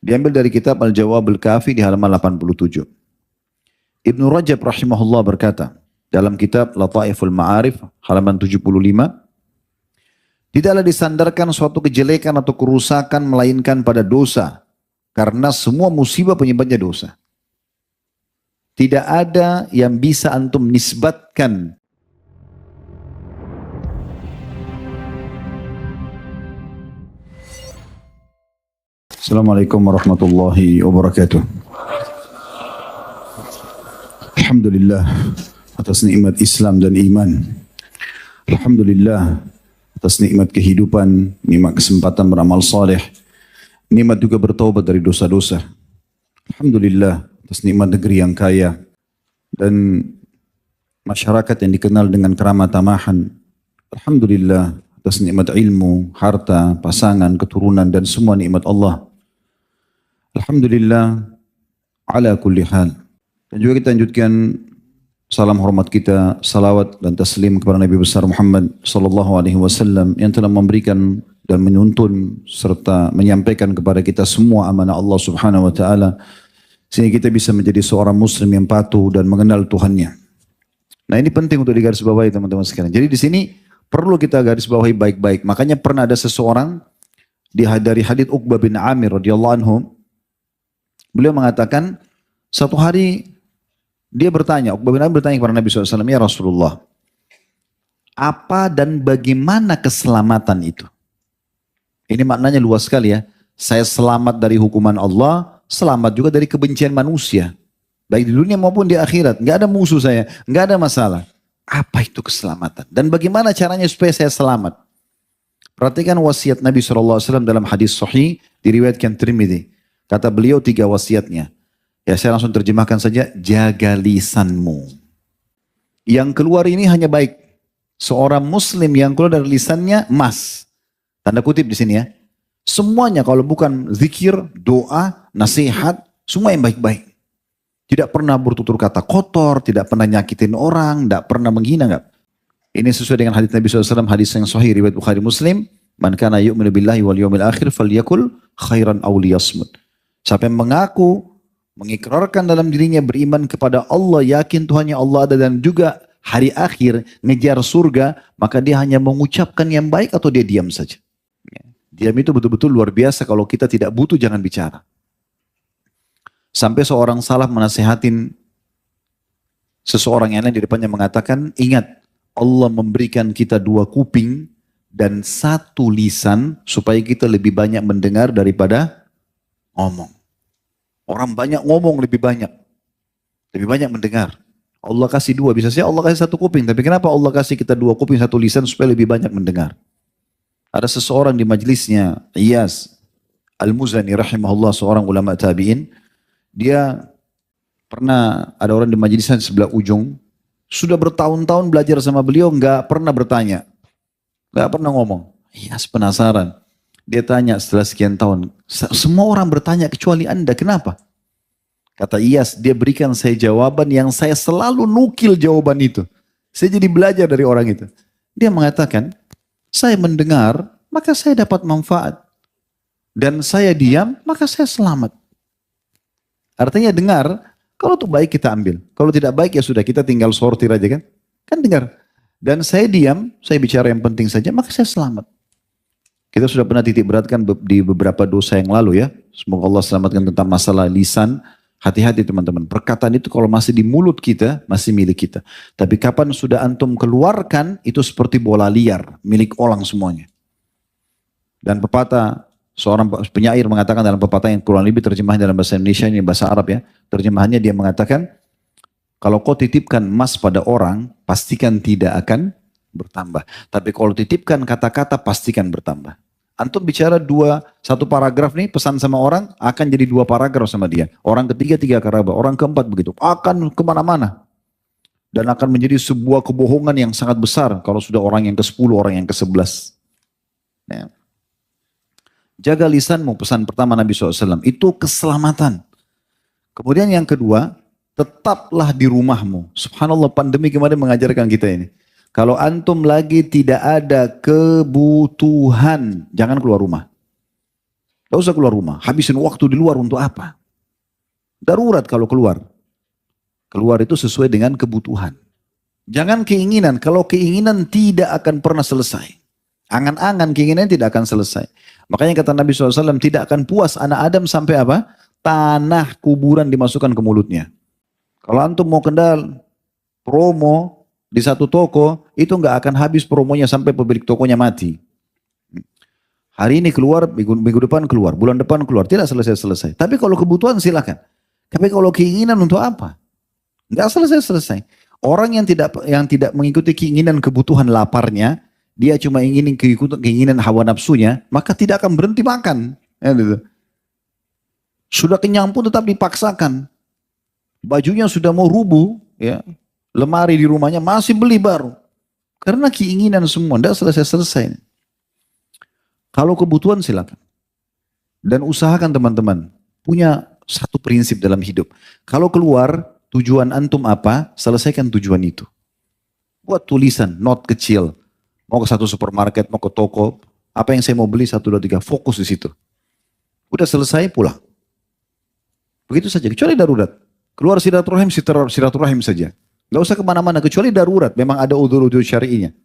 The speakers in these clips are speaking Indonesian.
Diambil dari kitab Al-Jawabul Kafi di halaman 87. Ibnu Rajab rahimahullah berkata, dalam kitab Lataiful Ma'arif halaman 75, tidaklah disandarkan suatu kejelekan atau kerusakan melainkan pada dosa, karena semua musibah penyebabnya dosa. Tidak ada yang bisa antum nisbatkan Assalamualaikum warahmatullahi wabarakatuh. Alhamdulillah atas nikmat Islam dan iman. Alhamdulillah atas nikmat kehidupan, nikmat kesempatan beramal saleh, nikmat juga bertaubat dari dosa-dosa. Alhamdulillah atas nikmat negeri yang kaya dan masyarakat yang dikenal dengan keramah tamahan. Alhamdulillah atas nikmat ilmu, harta, pasangan, keturunan dan semua nikmat Allah. Alhamdulillah ala kulli hal. Dan juga kita lanjutkan salam hormat kita, salawat dan taslim kepada Nabi besar Muhammad sallallahu alaihi wasallam yang telah memberikan dan menuntun serta menyampaikan kepada kita semua amanah Allah Subhanahu wa taala sehingga kita bisa menjadi seorang muslim yang patuh dan mengenal Tuhannya. Nah, ini penting untuk digarisbawahi teman-teman sekalian. Jadi di sini perlu kita garisbawahi baik-baik. Makanya pernah ada seseorang dari hadits Uqbah bin Amir radhiyallahu anhu. Beliau mengatakan, satu hari dia bertanya, Uqbah bin Amir bertanya kepada Nabi SAW, ya Rasulullah, apa dan bagaimana keselamatan itu? Ini maknanya luas sekali ya. Saya selamat dari hukuman Allah, selamat juga dari kebencian manusia. Baik di dunia maupun di akhirat. Nggak ada musuh saya, nggak ada masalah. Apa itu keselamatan? Dan bagaimana caranya supaya saya selamat? Perhatikan wasiat Nabi SAW dalam hadis sahih diriwayatkan Tirmidzi. Kata beliau 3 wasiatnya. Ya saya langsung terjemahkan saja. Jaga lisanmu. Yang keluar ini hanya baik. Seorang muslim yang keluar dari lisannya emas. Tanda kutip di sini ya. Semuanya kalau bukan zikir, doa, nasihat, semua yang baik-baik. Tidak pernah bertutur kata kotor, tidak pernah nyakitin orang, tidak pernah menghina. Enggak. Ini sesuai dengan hadis Nabi SAW, hadis yang sahih riwayat Bukhari Muslim. Man kana yu'minu billahi wal yawmil akhir falyakul khairan aw liyasmut. Siapa yang mengaku, mengikrarkan dalam dirinya beriman kepada Allah, yakin Tuhannya Allah ada dan juga hari akhir, ngejar surga, maka dia hanya mengucapkan yang baik atau dia diam saja. Diam itu betul-betul luar biasa. Kalau kita tidak butuh jangan bicara. Sampai seorang salaf menasehatin seseorang yang lain di depannya mengatakan, ingat Allah memberikan kita 2 kuping dan 1 lisan supaya kita lebih banyak mendengar daripada ngomong. Orang banyak ngomong lebih banyak mendengar. Allah kasih 2, bisa saja Allah kasih 1 kuping, tapi kenapa Allah kasih kita 2 kuping 1 lisan supaya lebih banyak mendengar? Ada seseorang di majlisnya, Iyas Al-Muzani rahimahullah, seorang ulama tabi'in. Dia pernah ada orang di majlisnya sebelah ujung, sudah bertahun-tahun belajar sama beliau, nggak pernah bertanya, nggak pernah ngomong. Iyas penasaran. Dia tanya setelah sekian tahun, semua orang bertanya kecuali Anda, kenapa? Kata Iyas, dia berikan saya jawaban yang saya selalu nukil jawaban itu. Saya jadi belajar dari orang itu. Dia mengatakan, saya mendengar, maka saya dapat manfaat. Dan saya diam, maka saya selamat. Artinya dengar, kalau itu baik kita ambil. Kalau tidak baik ya sudah, kita tinggal sortir aja kan. Kan dengar. Dan saya diam, saya bicara yang penting saja, maka saya selamat. Kita sudah pernah titik beratkan di beberapa dosa yang lalu ya. Semoga Allah selamatkan tentang masalah lisan. Hati-hati teman-teman. Perkataan itu kalau masih di mulut kita, masih milik kita. Tapi kapan sudah antum keluarkan, itu seperti bola liar. Milik orang semuanya. Dan pepatah, seorang penyair mengatakan dalam pepatah yang kurang lebih terjemahan dalam bahasa Indonesia, ini bahasa Arab ya. Terjemahannya dia mengatakan, kalau kau titipkan emas pada orang, pastikan tidak akan bertambah. Tapi kalau titipkan kata-kata, pastikan bertambah. Antum bicara 1 paragraf nih, pesan sama orang, akan jadi 2 paragraf sama dia. Orang ketiga 3 paragraf, orang keempat begitu. Akan kemana-mana. Dan akan menjadi sebuah kebohongan yang sangat besar, kalau sudah orang yang ke-10, orang yang ke-11. Ya. Jaga lisanmu, pesan pertama Nabi SAW. Itu keselamatan. Kemudian yang kedua, tetaplah di rumahmu. Subhanallah, pandemi kemarin mengajarkan kita ini. Kalau antum lagi tidak ada kebutuhan, jangan keluar rumah. Gak usah keluar rumah. Habisin waktu di luar untuk apa? Darurat kalau keluar. Keluar itu sesuai dengan kebutuhan. Jangan keinginan. Kalau keinginan tidak akan pernah selesai. Angan-angan keinginan tidak akan selesai. Makanya kata Nabi SAW, tidak akan puas anak Adam sampai apa? Tanah kuburan dimasukkan ke mulutnya. Kalau antum mau kendal promo di satu toko, itu nggak akan habis promonya sampai pemilik tokonya mati. Hari ini keluar, minggu depan keluar, bulan depan keluar, tidak selesai-selesai. Tapi kalau kebutuhan silakan. Tapi kalau keinginan untuk apa? Nggak selesai-selesai. Orang yang tidak mengikuti keinginan kebutuhan laparnya, dia cuma ingin keinginan hawa nafsunya, maka tidak akan berhenti makan. Ya, gitu. Sudah kenyang pun tetap dipaksakan. Bajunya sudah mau rubuh, ya, lemari di rumahnya masih beli baru. Karena keinginan semua, tidak selesai-selesai. Kalau kebutuhan silakan. Dan usahakan teman-teman, punya satu prinsip dalam hidup. Kalau keluar, tujuan antum apa, selesaikan tujuan itu. Buat tulisan, note kecil. Mau ke satu supermarket, mau ke toko, apa yang saya mau beli, 1, 2, 3, fokus di situ. Udah selesai, pulang. Begitu saja, kecuali darurat. Keluar silaturahim saja. Gak usah kemana-mana, kecuali darurat. Memang ada udzur-udzur syari'inya.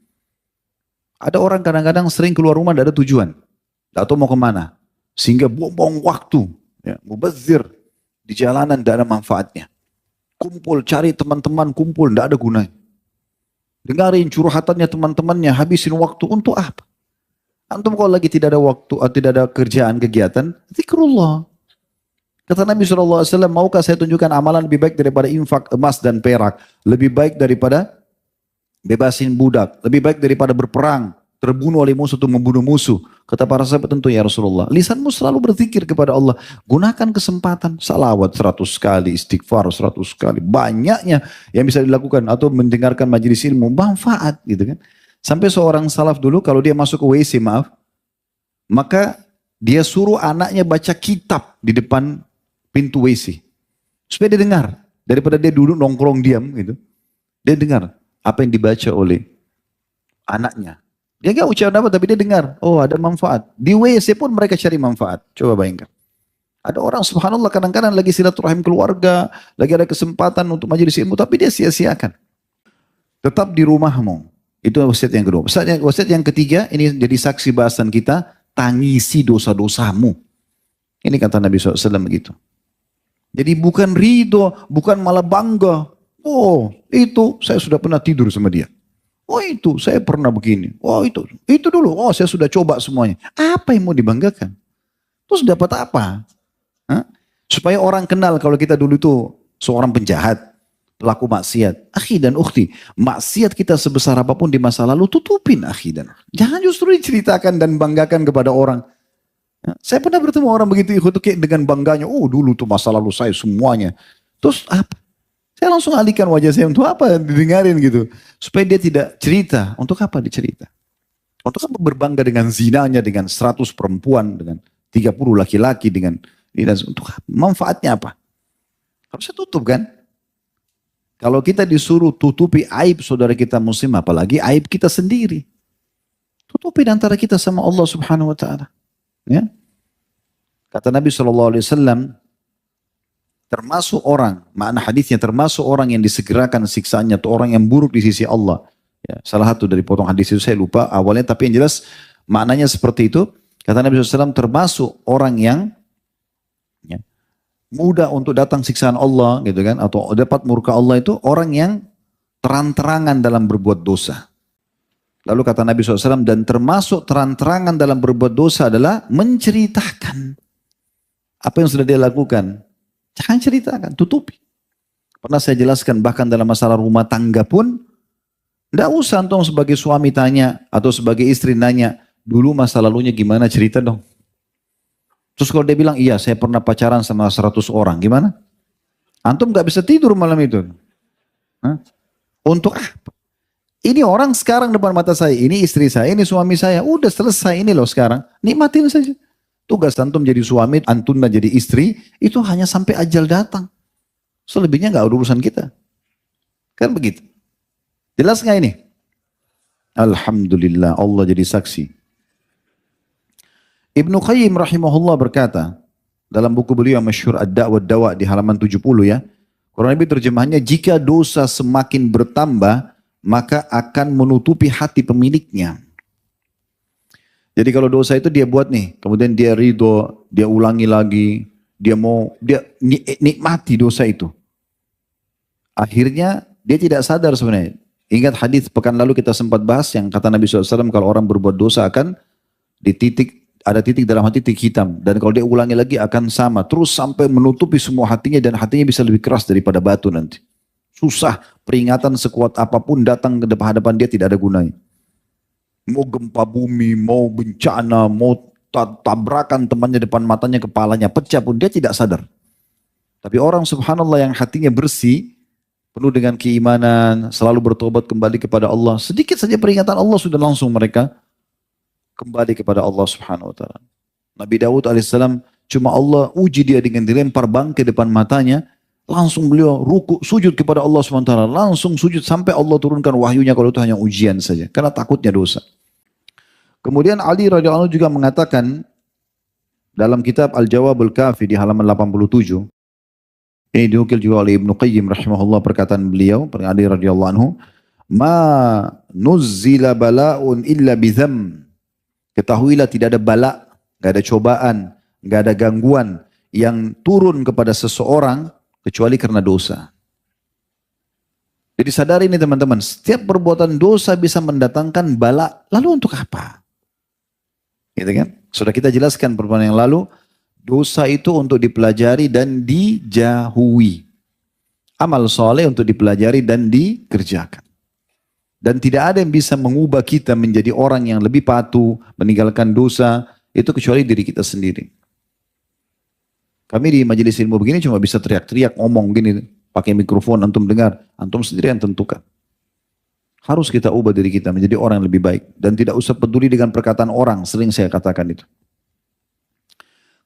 Ada orang kadang-kadang sering keluar rumah tidak ada tujuan. Tidak tahu mau kemana. Sehingga buang-buang waktu. Ya, mubazir. Di jalanan tidak ada manfaatnya. Kumpul, cari teman-teman, kumpul, tidak ada gunanya. Dengarin curhatannya teman-temannya, habisin waktu untuk apa? Antum kalau lagi tidak ada waktu, atau tidak ada kerjaan, kegiatan, zikrullah. Kata Nabi SAW, maukah saya tunjukkan amalan lebih baik daripada infak emas dan perak? Lebih baik daripada bebasin budak, lebih baik daripada berperang, terbunuh oleh musuh untuk membunuh musuh. Kata para sahabat, tentu ya Rasulullah. Lisanmu selalu berzikir kepada Allah. Gunakan kesempatan, salawat 100 kali, istighfar 100 kali. Banyaknya yang bisa dilakukan atau mendengarkan majelis ilmu, manfaat gitu kan. Sampai seorang salaf dulu kalau dia masuk ke WC, maaf, maka dia suruh anaknya baca kitab di depan pintu WC. Supaya dia dengar. Daripada dia duduk nongkrong diam gitu. Dia dengar apa yang dibaca oleh anaknya. Dia gak ucap apa tapi dia dengar. Oh ada manfaat. Di WC pun mereka cari manfaat. Coba bayangkan. Ada orang subhanallah kadang-kadang lagi silaturahim keluarga. Lagi ada kesempatan untuk majelis ilmu. Tapi dia sia-siakan. Tetap di rumahmu. Itu wasiat yang kedua. Wasiat yang ketiga. Ini jadi saksi bahasan kita. Tangisi dosa-dosamu. Ini kata Nabi SAW begitu. Jadi bukan ridho. Bukan malah bangga. Oh itu saya sudah pernah tidur sama dia. Oh itu saya pernah begini. Oh itu dulu. Oh saya sudah coba semuanya. Apa yang mau dibanggakan? Terus dapat apa? Hah? Supaya orang kenal kalau kita dulu itu seorang penjahat, pelaku maksiat. Akhi dan ukhti, maksiat kita sebesar apapun di masa lalu tutupin akhi dan ukhti. Jangan justru diceritakan dan banggakan kepada orang. Saya pernah bertemu orang begitu dengan bangganya. Oh dulu tuh masa lalu saya semuanya. Terus apa? Saya langsung alihkan wajah saya untuk apa didengarin gitu. Supaya dia tidak cerita. Untuk apa dicerita? Untuk apa berbangga dengan zinanya, dengan 100 perempuan, dengan 30 laki-laki, dengan untuk apa? Manfaatnya apa? Harusnya tutup kan? Kalau kita disuruh tutupi aib saudara kita muslim, apalagi aib kita sendiri. Tutupi antara kita sama Allah subhanahu wa ta'ala. Ya? Kata Nabi SAW, termasuk orang, makna hadisnya termasuk orang yang disegerakan siksaannya atau orang yang buruk di sisi Allah. Ya, salah satu dari potong hadis itu saya lupa awalnya, tapi yang jelas maknanya seperti itu. Kata Nabi SAW termasuk orang yang ya, mudah untuk datang siksaan Allah gitu kan, atau dapat murka Allah itu orang yang terang-terangan dalam berbuat dosa. Lalu kata Nabi SAW, dan termasuk terang-terangan dalam berbuat dosa adalah menceritakan apa yang sudah dia lakukan. Jangan ceritakan, tutupi. Pernah saya jelaskan bahkan dalam masalah rumah tangga pun, tidak usah antum sebagai suami tanya atau sebagai istri nanya, dulu masa lalunya gimana, cerita dong. Terus kalau dia bilang, iya saya pernah pacaran sama 100 orang, gimana? Antum gak bisa tidur malam itu. Hah? Untuk apa? Ini orang sekarang depan mata saya, ini istri saya, ini suami saya, udah selesai ini loh sekarang, nikmatin saja. Tugas antum jadi suami, antum jadi istri, itu hanya sampai ajal datang. Selebihnya gak ada urusan kita. Kan begitu. Jelas gak ini? Alhamdulillah, Allah jadi saksi. Ibnu Qayyim rahimahullah berkata, dalam buku beliau yang masyhur Ad-Da' wad-Dawa di halaman 70 ya, kurang lebih terjemahannya, jika dosa semakin bertambah, maka akan menutupi hati pemiliknya. Jadi kalau dosa itu dia buat nih, kemudian dia ridho, dia ulangi lagi, dia nikmati dosa itu. Akhirnya dia tidak sadar sebenarnya. Ingat hadis pekan lalu kita sempat bahas yang kata Nabi SAW, kalau orang berbuat dosa akan ada titik dalam hati, titik hitam. Dan kalau dia ulangi lagi akan sama. Terus sampai menutupi semua hatinya, dan hatinya bisa lebih keras daripada batu nanti. Susah, peringatan sekuat apapun datang ke hadapan dia tidak ada gunanya. Mau gempa bumi, mau bencana, mau tabrakan temannya depan matanya, kepalanya pecah pun dia tidak sadar. Tapi orang subhanallah yang hatinya bersih, penuh dengan keimanan, selalu bertobat kembali kepada Allah, sedikit saja peringatan Allah sudah langsung mereka kembali kepada Allah subhanahu wa ta'ala. Nabi Daud alaihissalam, cuma Allah uji dia dengan dilempar bangkai depan matanya, langsung beliau ruku, sujud kepada Allah subhanahu wa ta'ala, langsung sujud sampai Allah turunkan wahyunya kalau itu hanya ujian saja, karena takutnya dosa. Kemudian Ali radhiyallahu anhu juga mengatakan dalam kitab Al-Jawabul Kafi di halaman 87, ini dinukil juga oleh Ibnu Qayyim rahimahullah, perkataan beliau, Ali radhiyallahu anhu, ma nuzzila bala'un illa bidham. Ketahuilah tidak ada bala, enggak ada cobaan, enggak ada gangguan yang turun kepada seseorang kecuali karena dosa. Jadi sadari ini teman-teman, setiap perbuatan dosa bisa mendatangkan bala, lalu untuk apa? Gitu kan? Sudah kita jelaskan pertemuan yang lalu, dosa itu untuk dipelajari dan dijauhi. Amal soleh untuk dipelajari dan dikerjakan. Dan tidak ada yang bisa mengubah kita menjadi orang yang lebih patuh, meninggalkan dosa, itu kecuali diri kita sendiri. Kami di majelis ilmu begini cuma bisa teriak-teriak, ngomong gini, pakai mikrofon, antum dengar, antum sendiri yang tentukan. Harus kita ubah diri kita menjadi orang yang lebih baik. Dan tidak usah peduli dengan perkataan orang, sering saya katakan itu.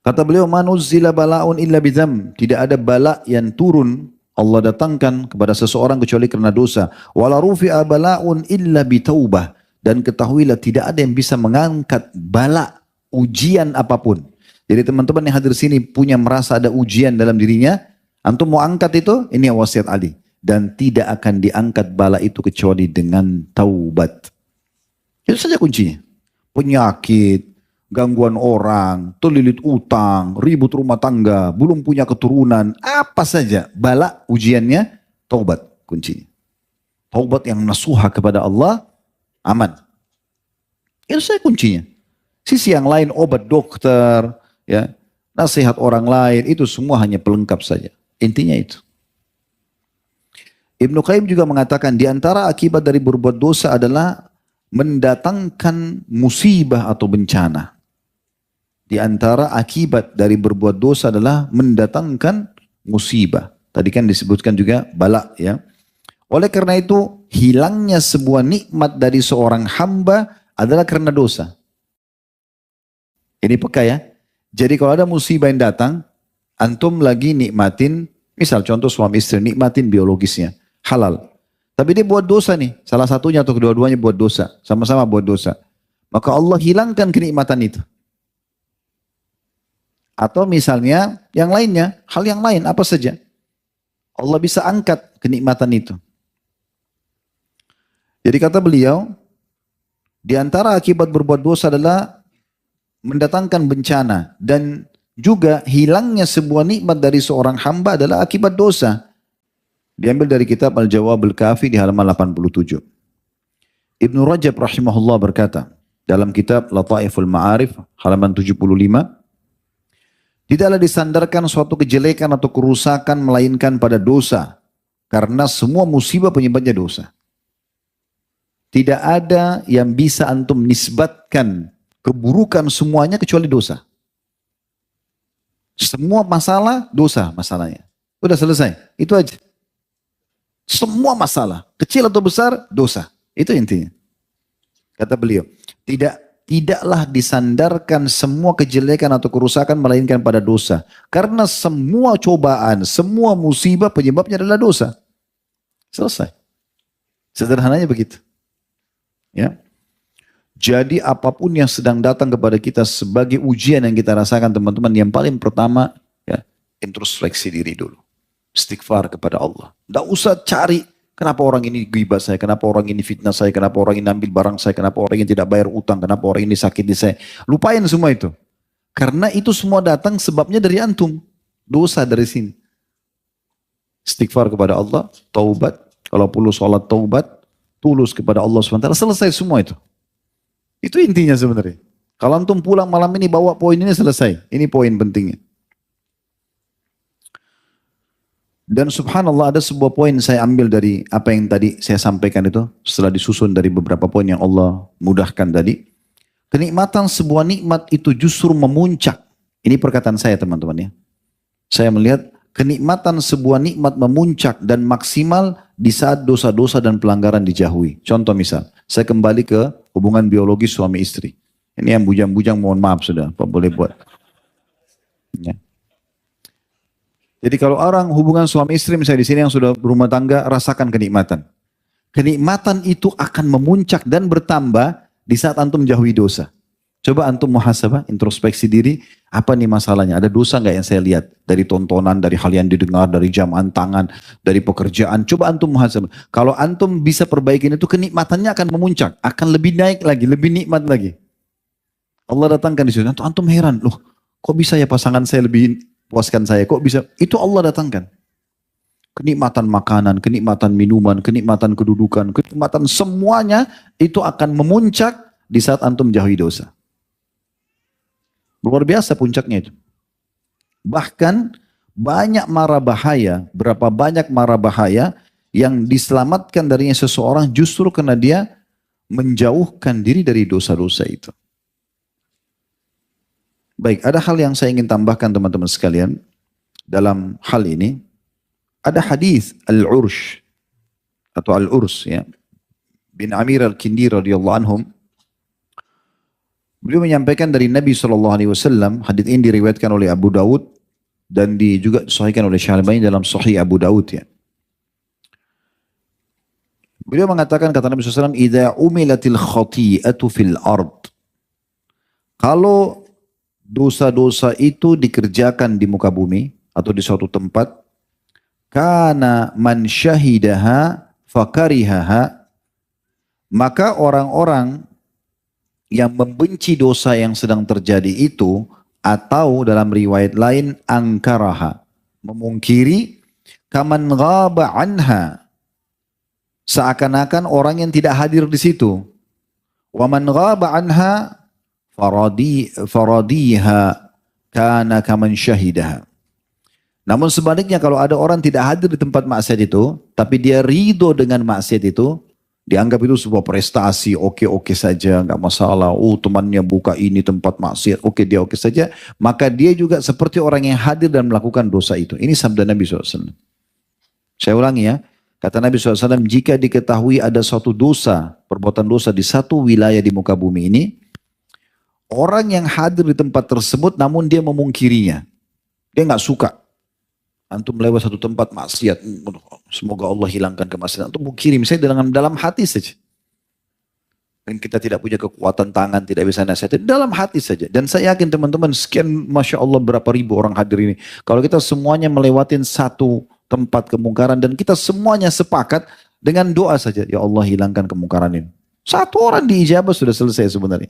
Kata beliau, manuzzila bala'un illa bidham. Tidak ada bala yang turun Allah datangkan kepada seseorang kecuali karena dosa. Wala rufi'a bala'un illa bitaubah. Dan ketahuilah tidak ada yang bisa mengangkat bala, ujian apapun. Jadi teman-teman yang hadir sini punya merasa ada ujian dalam dirinya, antum mau angkat itu, ini wasiat Ali. Dan tidak akan diangkat bala itu kecuali dengan taubat. Itu saja kuncinya. Penyakit, gangguan orang, terlilit utang, ribut rumah tangga, belum punya keturunan, apa saja bala ujiannya, taubat kuncinya. Taubat yang nasuha kepada Allah, aman. Itu saja kuncinya. Sisi yang lain, obat dokter, ya, nasihat orang lain, itu semua hanya pelengkap saja. Intinya itu. Ibnu Qayyim juga mengatakan di antara akibat dari berbuat dosa adalah mendatangkan musibah atau bencana. Di antara akibat dari berbuat dosa adalah mendatangkan musibah. Tadi kan disebutkan juga bala ya. Oleh karena itu hilangnya sebuah nikmat dari seorang hamba adalah karena dosa. Ini peka ya. Jadi kalau ada musibah yang datang, antum lagi nikmatin, misal contoh suami istri nikmatin biologisnya, halal. Tapi dia buat dosa nih, salah satunya atau kedua-duanya buat dosa, sama-sama buat dosa. Maka Allah hilangkan kenikmatan itu. Atau misalnya yang lainnya, hal yang lain apa saja. Allah bisa angkat kenikmatan itu. Jadi kata beliau, di antara akibat berbuat dosa adalah mendatangkan bencana. Dan juga hilangnya sebuah nikmat dari seorang hamba adalah akibat dosa. Diambil dari kitab Al-Jawabul Kafi di halaman 87. Ibnu Rajab rahimahullah berkata, dalam kitab Lataiful Ma'arif halaman 75, tidaklah disandarkan suatu kejelekan atau kerusakan melainkan pada dosa. Karena semua musibah penyebabnya dosa. Tidak ada yang bisa antum nisbatkan keburukan semuanya kecuali dosa. Semua masalah, dosa masalahnya. Udah selesai, itu aja. Semua masalah, kecil atau besar, dosa. Itu intinya. Kata beliau, tidaklah disandarkan semua kejelekan atau kerusakan melainkan pada dosa. Karena semua cobaan, semua musibah penyebabnya adalah dosa. Selesai. Sederhananya begitu. Ya. Jadi apapun yang sedang datang kepada kita sebagai ujian yang kita rasakan teman-teman, yang paling pertama ya, introspeksi diri dulu. Istighfar kepada Allah. Tidak usah cari kenapa orang ini ghibah saya, kenapa orang ini fitnah saya, kenapa orang ini ambil barang saya, kenapa orang ini tidak bayar utang, kenapa orang ini sakit di saya. Lupain semua itu. Karena itu semua datang sebabnya dari antum. Dosa dari sini. Istighfar kepada Allah, taubat. Kalau perlu sholat taubat, tulus kepada Allah SWT. Selesai semua itu. Itu intinya sebenarnya. Kalau antum pulang malam ini bawa poin ini selesai. Ini poin pentingnya. Dan subhanallah ada sebuah poin saya ambil dari apa yang tadi saya sampaikan itu. Setelah disusun dari beberapa poin yang Allah mudahkan tadi. Kenikmatan sebuah nikmat itu justru memuncak. Ini perkataan saya teman-teman ya. Saya melihat kenikmatan sebuah nikmat memuncak dan maksimal di saat dosa-dosa dan pelanggaran dijauhi. Contoh misal, saya kembali ke hubungan biologis suami istri. Ini yang bujang-bujang mohon maaf sudah, apa boleh buat. Ya. Jadi kalau orang hubungan suami istri misalnya di sini yang sudah berumah tangga, rasakan kenikmatan. Kenikmatan itu akan memuncak dan bertambah di saat antum jauhi dosa. Coba antum muhasabah, introspeksi diri, apa nih masalahnya? Ada dosa nggak yang saya lihat? Dari tontonan, dari hal yang didengar, dari jaman tangan, dari pekerjaan. Coba antum muhasabah. Kalau antum bisa perbaikin itu, kenikmatannya akan memuncak. Akan lebih naik lagi, lebih nikmat lagi. Allah datangkan di situ. Antum heran, loh kok bisa ya pasangan saya lebih puaskan saya? Kok bisa? Itu Allah datangkan. Kenikmatan makanan, kenikmatan minuman, kenikmatan kedudukan, kenikmatan semuanya itu akan memuncak di saat antum jauhi dosa. Luar biasa puncaknya itu. Bahkan banyak mara bahaya, berapa banyak mara bahaya yang diselamatkan darinya seseorang justru karena dia menjauhkan diri dari dosa-dosa itu. Baik, ada hal yang saya ingin tambahkan teman-teman sekalian dalam hal ini. Ada hadis Al-Ursh atau Al-Urs ya, bin Amir Al-Kindi radhiyallahu anhum. Beliau menyampaikan dari Nabi SAW, hadits ini diriwayatkan oleh Abu Dawud dan juga disahihkan oleh Syalbani dalam Sahih Abu Dawud ya. Beliau mengatakan, kata Nabi SAW, "Idza umilatil khati'atu fil ard." Kalau dosa-dosa itu dikerjakan di muka bumi atau di suatu tempat, kana man syahidaha fakarihaha, maka orang-orang yang membenci dosa yang sedang terjadi itu, atau dalam riwayat lain angkaraha, memungkiri, kaman ghaba anha, seakan-akan orang yang tidak hadir di situ. Wa man ghaba anha faradiha kana kaman syahidaha. Namun sebaliknya kalau ada orang tidak hadir di tempat maksiat itu, tapi dia ridho dengan maksiat itu, dianggap itu sebuah prestasi, oke saja, nggak masalah. Oh temannya buka ini tempat maksiat, dia oke saja. Maka dia juga seperti orang yang hadir dan melakukan dosa itu. Ini sabda Nabi SAW. Saya ulangi ya. Kata Nabi SAW, jika diketahui ada suatu dosa, perbuatan dosa di satu wilayah di muka bumi ini, orang yang hadir di tempat tersebut namun dia memungkirinya. Dia nggak suka. Antum lewat satu tempat maksiat, semoga Allah hilangkan kemaksiatan. Antum mungkiri, misalnya dalam hati saja. Dan kita tidak punya kekuatan tangan, tidak bisa nasihat, dalam hati saja. Dan saya yakin teman-teman, sekian Masya Allah berapa ribu orang hadir ini. Kalau kita semuanya melewatin satu tempat kemungkaran dan kita semuanya sepakat dengan doa saja, ya Allah hilangkan kemungkaran ini. Satu orang diijabah sudah selesai sebenarnya.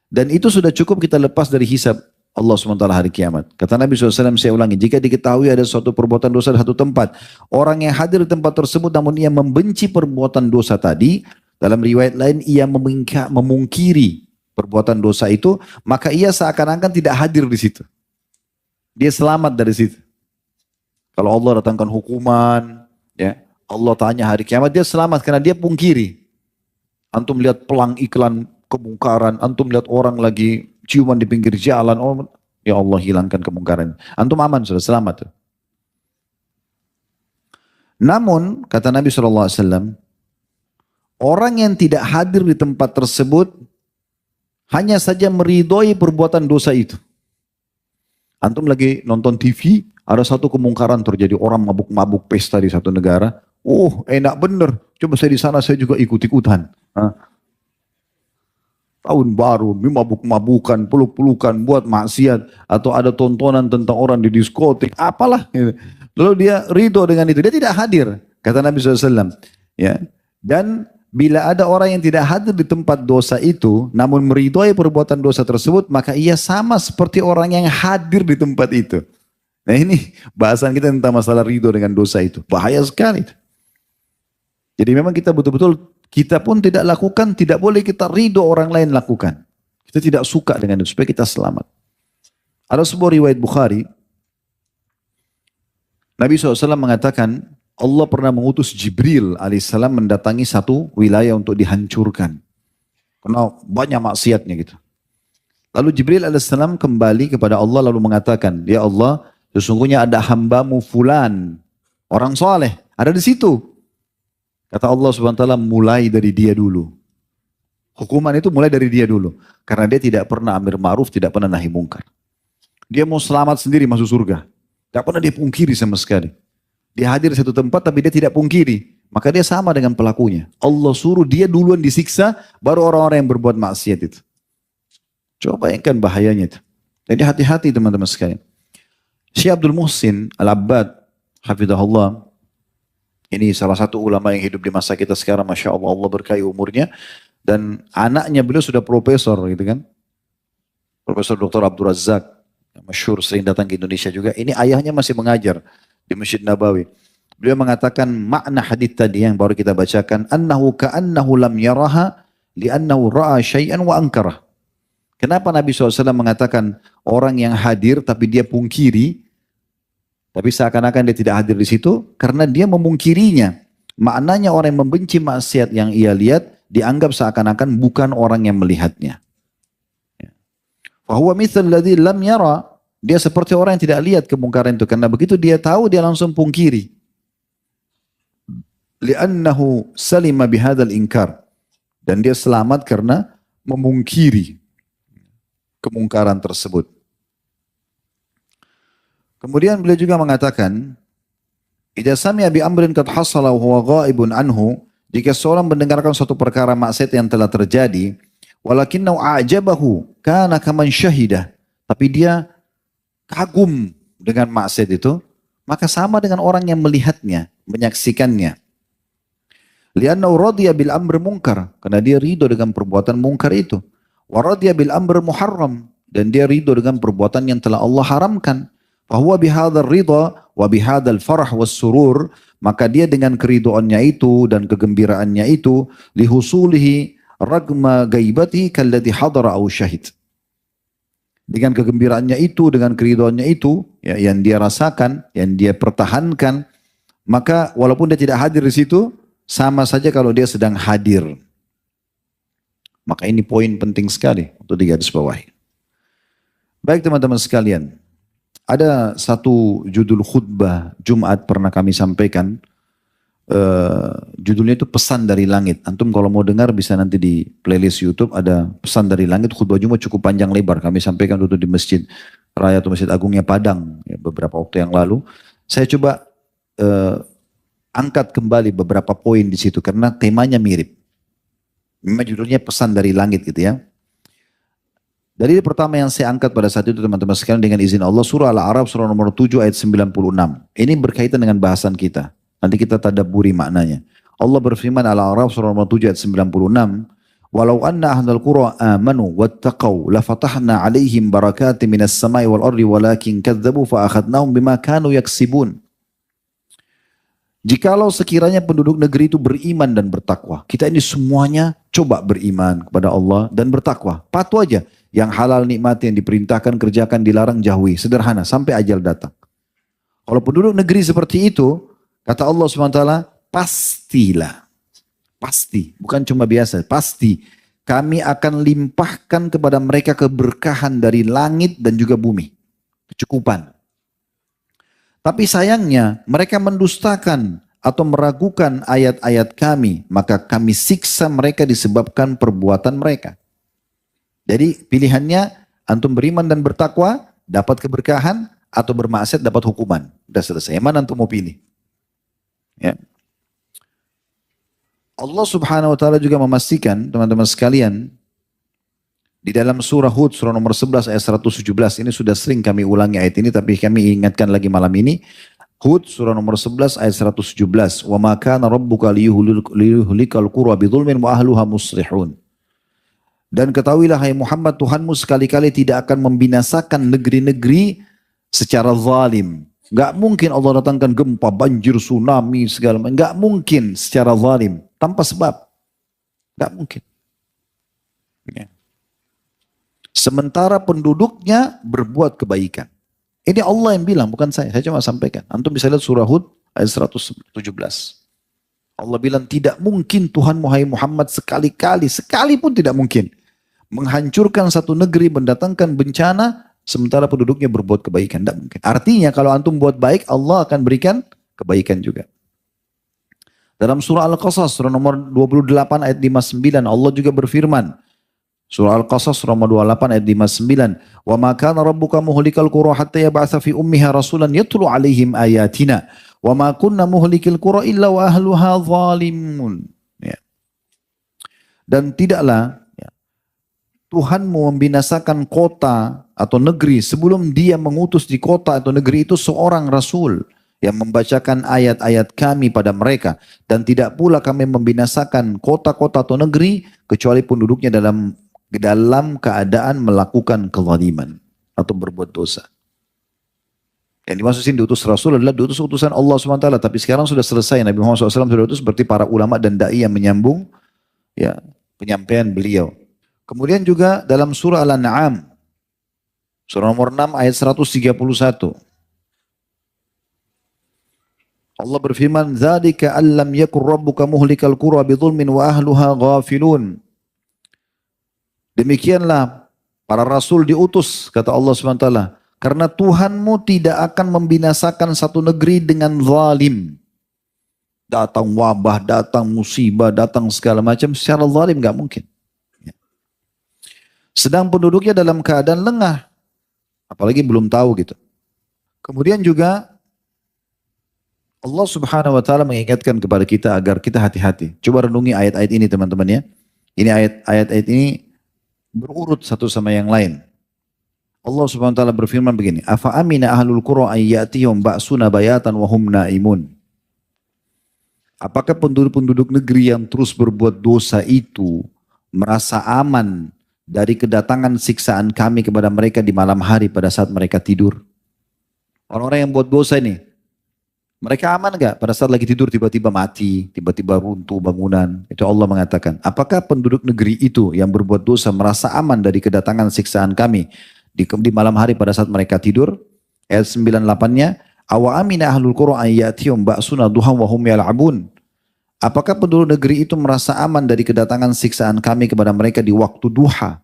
Dan itu sudah cukup kita lepas dari hisab Allah SWT hari kiamat. Kata Nabi SAW, saya ulangi, jika diketahui ada suatu perbuatan dosa di satu tempat, orang yang hadir di tempat tersebut namun ia membenci perbuatan dosa tadi, dalam riwayat lain ia memungkiri perbuatan dosa itu, maka ia seakan-akan tidak hadir di situ. Dia selamat dari situ. Kalau Allah datangkan hukuman, ya, Allah tanya hari kiamat, dia selamat karena dia pungkiri. Antum lihat pelang iklan kemungkaran, antum lihat orang lagi ciuman di pinggir jalan, oh ya Allah hilangkan kemungkaran. Antum aman sudah, selamat. Namun kata Nabi SAW, orang yang tidak hadir di tempat tersebut hanya saja meridhoi perbuatan dosa itu. Antum lagi nonton TV, ada satu kemungkaran terjadi, orang mabuk-mabuk pesta di satu negara. Oh enak bener, coba saya di sana saya juga ikut-ikutan. tahun baru, mabuk-mabukan, peluk-pelukan, buat maksiat, atau ada tontonan tentang orang di diskotik, apalah. Gitu. Lalu dia ridho dengan itu, dia tidak hadir, kata Nabi SAW. Ya. Dan bila ada orang yang tidak hadir di tempat dosa itu, namun meridhoi perbuatan dosa tersebut, maka ia sama seperti orang yang hadir di tempat itu. Nah ini bahasan kita tentang masalah ridho dengan dosa itu, bahaya sekali. Jadi memang kita betul-betul, kita pun tidak lakukan, tidak boleh kita ridho orang lain lakukan. Kita tidak suka dengan itu, supaya kita selamat. Ada sebuah riwayat Bukhari, Nabi SAW mengatakan, Allah pernah mengutus Jibril alaihissalam mendatangi satu wilayah untuk dihancurkan. Karena banyak maksiatnya gitu. Lalu Jibril alaihissalam kembali kepada Allah lalu mengatakan, ya Allah, sesungguhnya ada hambamu fulan, orang soleh, ada di situ. Kata Allah subhanahu wa ta'ala, mulai dari dia dulu. Hukuman itu mulai dari dia dulu. Karena dia tidak pernah amir ma'ruf, tidak pernah nahi mungkar. Dia mau selamat sendiri masuk surga. Tidak pernah dia pungkiri sama sekali. Dia hadir di satu tempat tapi dia tidak pungkiri. Maka dia sama dengan pelakunya. Allah suruh dia duluan disiksa, baru orang-orang yang berbuat maksiat itu. Coba bayangkan bahayanya itu. Jadi hati-hati teman-teman sekalian. Syekh Abdul Muhsin Al-Abbad, hafidhahullah, ini salah satu ulama yang hidup di masa kita sekarang, Masya Allah, Allah berkahi umurnya. Dan anaknya beliau sudah profesor gitu kan. Profesor Dr. Abdul Razak, yang masyhur, sering datang ke Indonesia juga. Ini ayahnya masih mengajar di Masjid Nabawi. Beliau mengatakan makna hadits tadi yang baru kita bacakan, annahu ka'annahu lam yaraha li'annahu ra'a syai'an wa angkarah. Kenapa Nabi SAW mengatakan orang yang hadir tapi dia pungkiri, tapi seakan-akan dia tidak hadir di situ karena dia memungkirinya. Maknanya orang yang membenci maksiat yang ia lihat dianggap seakan-akan bukan orang yang melihatnya. Fahuwa mithal ladzi lam yara, dia seperti orang yang tidak lihat kemungkaran itu, karena begitu dia tahu dia langsung pungkiri. Li'annahu salima bihadzal inkar, dan dia selamat karena memungkiri kemungkaran tersebut. Kemudian beliau juga mengatakan, idza sami'a bi amrin qad hasala wa huwa ghaibun anhu, jika seorang mendengarkan suatu perkara maksiat yang telah terjadi, walakinnahu a'jabahu kana kaman syahidah, tapi dia kagum dengan maksiat itu, maka sama dengan orang yang melihatnya, menyaksikannya. Li'annahu radiya bil amr munkar, karena dia ridho dengan perbuatan mungkar itu. Wa radiya bil amr muharram, dan dia ridho dengan perbuatan yang telah Allah haramkan. Fahuwa bihadzal ridha wa bihadzal farah was surur, maka dia dengan keridhoannya itu dan kegembiraannya itu, lihusulihi ragma gaibati kalladhi hadara au syahid. Dengan kegembiraannya itu, dengan keridhoannya itu, ya, yang dia rasakan, yang dia pertahankan, maka walaupun dia tidak hadir di situ, sama saja kalau dia sedang hadir. Maka ini poin penting sekali untuk digarisbawahi. Baik teman-teman sekalian, ada satu judul khutbah Jumat pernah kami sampaikan, judulnya itu Pesan dari Langit. Antum kalau mau dengar bisa nanti di playlist YouTube ada Pesan dari Langit. Khutbah Jumat cukup panjang lebar, kami sampaikan dulu di Masjid Raya atau Masjid Agungnya Padang ya, beberapa waktu yang lalu. Saya coba angkat kembali beberapa poin di situ karena temanya mirip. Memang judulnya Pesan dari Langit gitu ya. Dari pertama yang saya angkat pada saat itu teman-teman sekalian dengan izin Allah, surah Al-A'raf surah nomor 7 ayat 96. Ini berkaitan dengan bahasan kita. Nanti kita tadabburi maknanya. Allah berfirman Al-A'raf surah nomor 7 ayat 96. Walau anna ahlal qura amanu wattaqau lafatahna alaihim barakatin minas samai wal ardi walakin kadzabu fa akhadnahum bima kanu yaksibun. Jikalau sekiranya penduduk negeri itu beriman dan bertakwa. Kita ini semuanya coba beriman kepada Allah dan bertakwa. Patuh aja. Yang halal nikmati, yang diperintahkan kerjakan, dilarang jauhi. Sederhana, sampai ajal datang. Kalau penduduk negeri seperti itu, kata Allah SWT, pastilah. Pasti, bukan cuma biasa, pasti. Kami akan limpahkan kepada mereka keberkahan dari langit dan juga bumi. Kecukupan. Tapi sayangnya, mereka mendustakan atau meragukan ayat-ayat kami. Maka kami siksa mereka disebabkan perbuatan mereka. Jadi pilihannya antum beriman dan bertakwa dapat keberkahan atau bermaksiat dapat hukuman. Sudah selesai. Yang mana antum mau pilih? Ya. Allah Subhanahu wa taala juga memastikan teman-teman sekalian Di dalam surah Hud, surah nomor 11 ayat 117, ini sudah sering kami ulangi ayat ini, tapi kami ingatkan lagi malam ini. Hud, surah nomor 11 ayat 117. Wa ma kana rabbuka liyuhlikal qura bidzulmin wa ahluha muslihun. Dan ketahuilah hai Muhammad, Tuhanmu sekali-kali tidak akan membinasakan negeri-negeri secara zalim. Gak mungkin Allah datangkan gempa, banjir, tsunami, segala macam. Gak mungkin secara zalim, tanpa sebab. Gak mungkin. Ya. Sementara penduduknya berbuat kebaikan. Ini Allah yang bilang, bukan saya cuma sampaikan. Antum bisa lihat surah Hud ayat 117. Allah bilang tidak mungkin Tuhan Muhammad sekali-kali, sekalipun tidak mungkin menghancurkan satu negeri, mendatangkan bencana, sementara penduduknya berbuat kebaikan. Tidak mungkin. Artinya kalau antum buat baik, Allah akan berikan kebaikan juga. Dalam surah Al-Qasas, surah nomor 28 ayat 59, Allah juga berfirman. Surah Al-Qasas surah nomor 28 ayat 59. Wa ma kana rabbuka muhlikal qura hatta yab'atsa fi ummiha rasulan yatlu 'alaihim ayatina. Wa ma kunna muhlikil qura illa wa ahluha zalimun. Ya. Dan tidaklah ya, Tuhan membinasakan kota atau negeri sebelum dia mengutus di kota atau negeri itu seorang rasul yang membacakan ayat-ayat kami pada mereka. Dan tidak pula kami membinasakan kota-kota atau negeri kecuali penduduknya dalam keadaan melakukan kezaliman atau berbuat dosa. Yang dimaksud sini diutus Rasul adalah diutus utusan Allah SWT. Tapi sekarang sudah selesai. Nabi Muhammad SAW sudah diutus seperti para ulama dan da'i yang menyambung ya, penyampaian beliau. Kemudian juga dalam surah Al-An'am. Surah nomor 6 ayat 131. Allah berfirman, "Dzalika allam yakur rabbuka muhlikal qura bidzulmin wa ahluha ghafilun." Demikianlah para rasul diutus, kata Allah SWT. Karena Tuhanmu tidak akan membinasakan satu negeri dengan zalim. Datang wabah, datang musibah, datang segala macam. Secara zalim gak mungkin. Sedang penduduknya dalam keadaan lengah. Apalagi belum tahu gitu. Kemudian juga Allah Subhanahu wa taala mengingatkan kepada kita agar kita hati-hati. Coba renungi ayat-ayat ini teman-teman ya. Ini ayat-ayat ini berurut satu sama yang lain. Allah Subhanahu wa taala berfirman begini, "Afa amina ahlul qura ay ya'tihum ba'suna bayatan wa hum naimun." Apakah penduduk-penduduk negeri yang terus berbuat dosa itu merasa aman dari kedatangan siksaan kami kepada mereka di malam hari pada saat mereka tidur? Orang-orang yang buat dosa ini, mereka aman gak pada saat lagi tidur tiba-tiba mati, tiba-tiba runtuh bangunan? Itu Allah mengatakan, apakah penduduk negeri itu yang berbuat dosa merasa aman dari kedatangan siksaan kami di malam hari pada saat mereka tidur? Ayat 98-nya, awa amina ahlul qura ayyatihum ba'suna duhan wa hum yal'abun. Apakah penduduk negeri itu merasa aman dari kedatangan siksaan kami kepada mereka di waktu duha,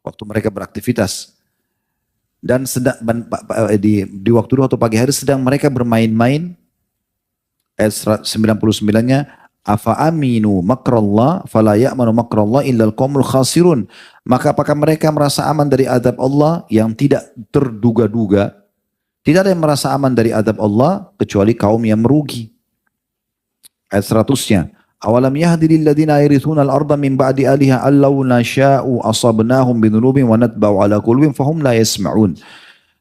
waktu mereka beraktivitas? Dan di waktu duha atau pagi hari sedang mereka bermain-main. Ayat 99-nya, afa aminu makrallah fala ya'manu makrallah illal qaumul khasirun. Maka apakah mereka merasa aman dari azab Allah yang tidak terduga-duga? Tidak ada yang merasa aman dari azab Allah kecuali kaum yang merugi. Ayat 100-nya, awalam yahdi lil ladzina yarithuna al-ardha min ba'di aliha allau nasha'u asabnahum binurubin wa natba'u ala qulubihim fahum la yasma'un.